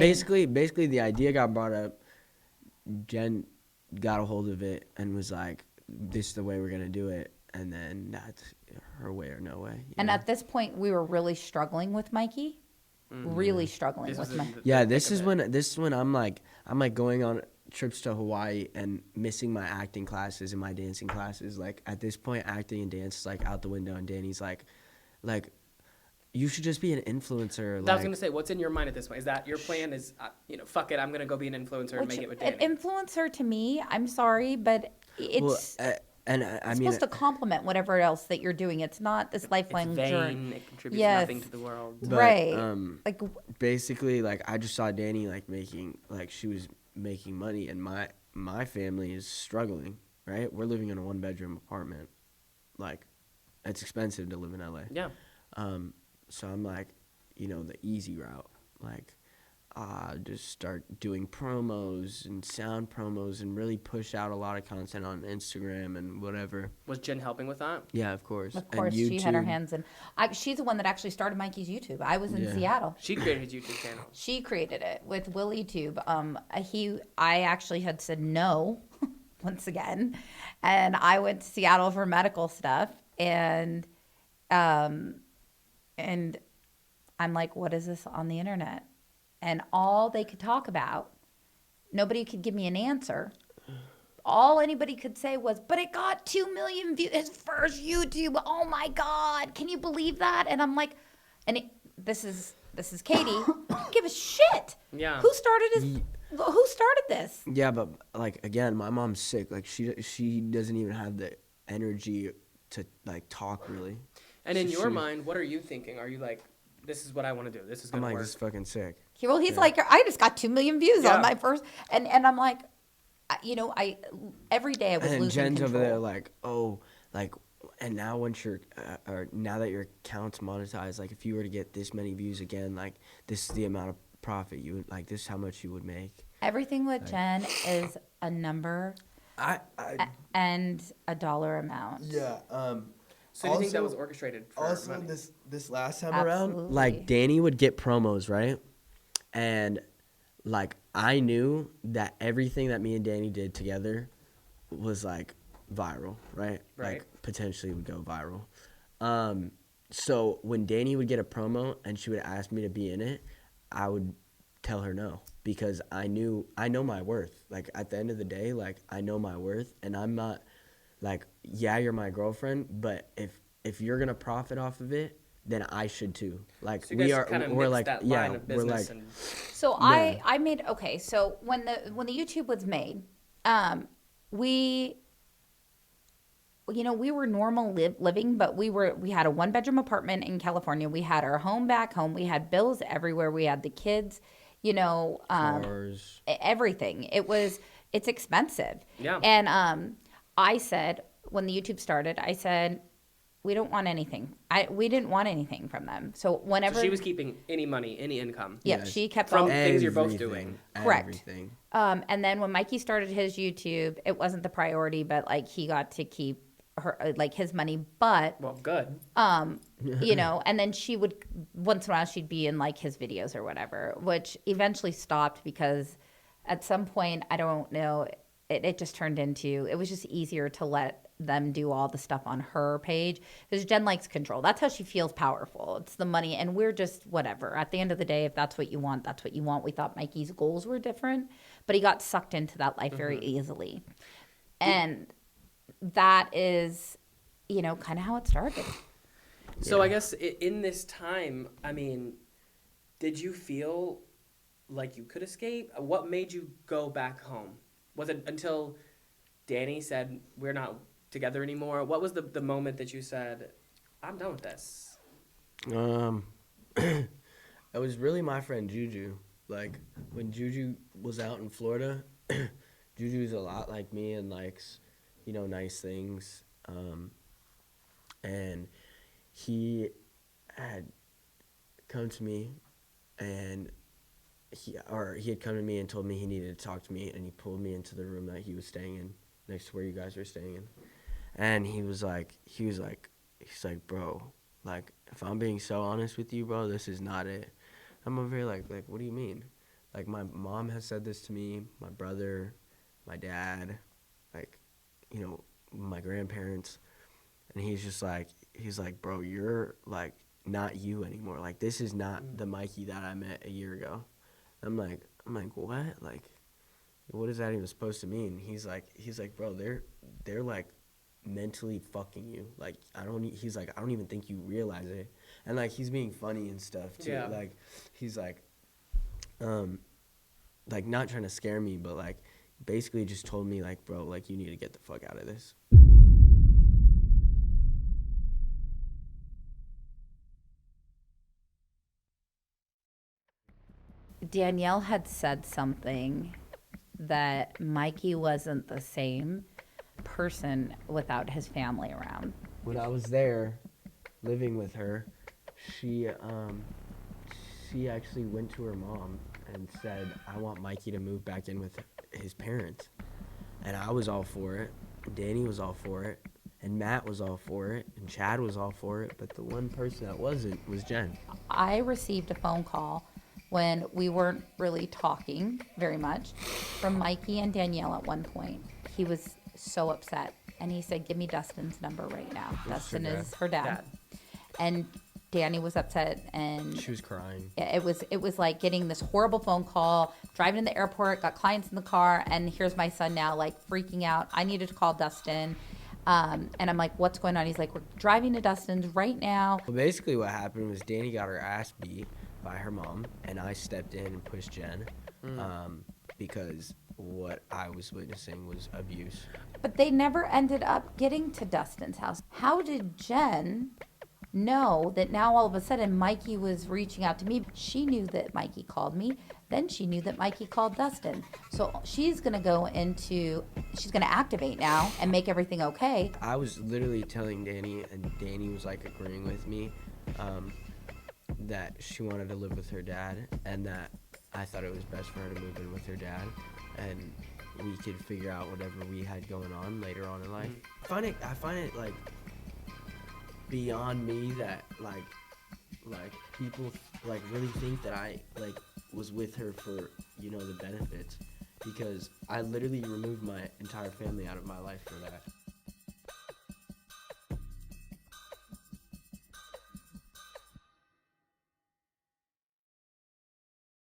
[SPEAKER 2] Basically, the idea got brought up. Jen got a hold of it and was like, "This is the way we're gonna do it," and then that's her way or no way.
[SPEAKER 3] And at this point, we were really struggling with Mikey. Really struggling with Mikey.
[SPEAKER 2] This is when I'm going on trips to Hawaii and missing my acting classes and my dancing classes. At this point, acting and dance is out the window, and Danny's like you should just be an influencer.
[SPEAKER 1] I was gonna say, what's in your mind at this point? Is that your plan? Is fuck it, I'm gonna go be an influencer and make it with Danny.
[SPEAKER 3] An influencer to me, I'm sorry, but it's supposed to complement whatever else that you're doing. It's not this lifelong journey.
[SPEAKER 1] It contributes nothing to the world.
[SPEAKER 2] But,
[SPEAKER 3] right.
[SPEAKER 2] Basically, I just saw Danny making she was making money, and my family is struggling. Right, we're living in a 1-bedroom apartment. It's expensive to live in LA.
[SPEAKER 1] Yeah.
[SPEAKER 2] So I'm the easy route. Just start doing promos and sound promos and really push out a lot of content on Instagram and whatever.
[SPEAKER 1] Was Jen helping with that?
[SPEAKER 2] Yeah, of course.
[SPEAKER 3] Of course, she had her hands in. She's the one that actually started Mikey's YouTube. I was in Seattle.
[SPEAKER 1] She created his YouTube channel.
[SPEAKER 3] She created it with WillieTube. I actually had said no once again, and I went to Seattle for medical stuff, and And I'm like, what is this on the internet? And all they could talk about, nobody could give me an answer. All anybody could say was, but it got 2 million views, his first YouTube. Oh my God, can you believe that? And I'm like, this is Katie. I don't give a shit.
[SPEAKER 1] Yeah.
[SPEAKER 3] Who started this?
[SPEAKER 2] Yeah, but like again, my mom's sick. Like she doesn't even have the energy to like talk really.
[SPEAKER 1] And in your mind, what are you thinking? Are you like, this is what I want to do. This is
[SPEAKER 2] I'm
[SPEAKER 1] gonna
[SPEAKER 2] like,
[SPEAKER 1] work.
[SPEAKER 2] this is fucking sick.
[SPEAKER 3] Well, he's like, I just got 2 million views on my first, and I'm like, every day I was
[SPEAKER 2] And
[SPEAKER 3] losing
[SPEAKER 2] Jen's
[SPEAKER 3] control.
[SPEAKER 2] over there like, oh, like, and now once you're, or now that your account's monetized, like if you were to get this many views again, like this is the amount of profit you would, like this is how much you would make.
[SPEAKER 3] Everything with Jen is a number and a dollar amount.
[SPEAKER 2] Yeah.
[SPEAKER 1] So do you think that was orchestrated for
[SPEAKER 2] Also,
[SPEAKER 1] money?
[SPEAKER 2] this last time
[SPEAKER 3] Absolutely.
[SPEAKER 2] around, like Danny would get promos, right? And like I knew that everything that me and Danny did together was like viral, right?
[SPEAKER 1] Right.
[SPEAKER 2] Like potentially would go viral. So when Danny would get a promo and she would ask me to be in it, I would tell her no because I know my worth. Like at the end of the day, like I know my worth, and I'm not like, yeah, you're my girlfriend, but if you're gonna profit off of it, then I should too. Like
[SPEAKER 1] So you guys kind of
[SPEAKER 2] we're
[SPEAKER 1] mixed
[SPEAKER 2] like,
[SPEAKER 1] that
[SPEAKER 2] yeah,
[SPEAKER 1] line of
[SPEAKER 2] we're
[SPEAKER 1] business
[SPEAKER 2] like,
[SPEAKER 1] and
[SPEAKER 3] So I made, okay, so when the YouTube was made, we were normal living, but we had a 1-bedroom apartment in California. We had our home back home. We had bills everywhere. We had the kids,
[SPEAKER 2] cars.
[SPEAKER 3] everything. It's expensive.
[SPEAKER 1] Yeah.
[SPEAKER 3] And I said, when the YouTube started, I said, we don't want anything. We didn't want anything from them. So whenever
[SPEAKER 1] she was keeping any money, any income.
[SPEAKER 3] yeah,
[SPEAKER 2] Yes.
[SPEAKER 3] she kept
[SPEAKER 1] From
[SPEAKER 3] all
[SPEAKER 1] things you're both doing.
[SPEAKER 3] Correct.
[SPEAKER 2] Everything.
[SPEAKER 3] And then when Mikey started his YouTube, it wasn't the priority, but like he got to keep her like his money. But
[SPEAKER 1] Well, good.
[SPEAKER 3] and then she would once in a while she'd be in like his videos or whatever, which eventually stopped because at some point I don't know, it just turned into it was just easier to let them do all the stuff on her page because Jen likes control. That's how she feels powerful. It's the money, and we're just whatever. At the end of the day, if that's what you want, that's what you want. We thought Mikey's goals were different, but he got sucked into that life very easily, and that is, kind of how it started.
[SPEAKER 1] So I guess in this time, I mean, did you feel like you could escape? What made you go back home? Was it until Danny said, we're not together anymore? What was the moment that you said, I'm done with this?
[SPEAKER 2] It was really my friend Juju. Like when Juju was out in Florida, Juju's a lot like me and likes, nice things. And he had come to me and he had come to me and told me he needed to talk to me, and he pulled me into the room that he was staying in, next to where you guys were staying in. And he's like, bro, like, if I'm being so honest with you, bro, this is not it. I'm over here like, what do you mean? Like, my mom has said this to me, my brother, my dad, like, my grandparents. And he's like, bro, you're, like, not you anymore. Like, this is not the Mikey that I met a year ago. I'm like, what? Like, what is that even supposed to mean? He's like, bro, they're like mentally fucking you. Like, I don't even think you realize it. And like, he's being funny and stuff too.
[SPEAKER 1] Yeah.
[SPEAKER 2] Like, he's like not trying to scare me, but like basically just told me like, bro, like you need to get the fuck out of this.
[SPEAKER 3] Danielle had said something that Mikey wasn't the same person without his family around.
[SPEAKER 2] When I was there living with her, she actually went to her mom and said, I want Mikey to move back in with his parents. And I was all for it. Danny was all for it. And Matt was all for it. And Chad was all for it. But the one person that wasn't was Jen.
[SPEAKER 3] I received a phone call when we weren't really talking very much from Mikey and Danielle at one point. He was so upset. And he said, give me Dustin's number right now. Dustin is her dad. and Danny was upset, and
[SPEAKER 2] She was crying.
[SPEAKER 3] it was like getting this horrible phone call, driving in the airport, got clients in the car, and here's my son now like freaking out. I needed to call Dustin. And I'm like, what's going on? He's like, we're driving to Dustin's right now.
[SPEAKER 2] Well, basically what happened was Danny got her ass beat by her mom, and I stepped in and pushed Jen because what I was witnessing was abuse.
[SPEAKER 3] But they never ended up getting to Dustin's house. How did Jen know that now all of a sudden Mikey was reaching out to me? She knew that Mikey called me. Then she knew that Mikey called Dustin. So she's going to activate now and make everything okay.
[SPEAKER 2] I was literally telling Danny, and Danny was like agreeing with me, that she wanted to live with her dad, and that I thought it was best for her to move in with her dad, and we could figure out whatever we had going on later on in life. I find it like beyond me that like people like really think that I like was with her for, you know, the benefits, because I literally removed my entire family out of my life for that.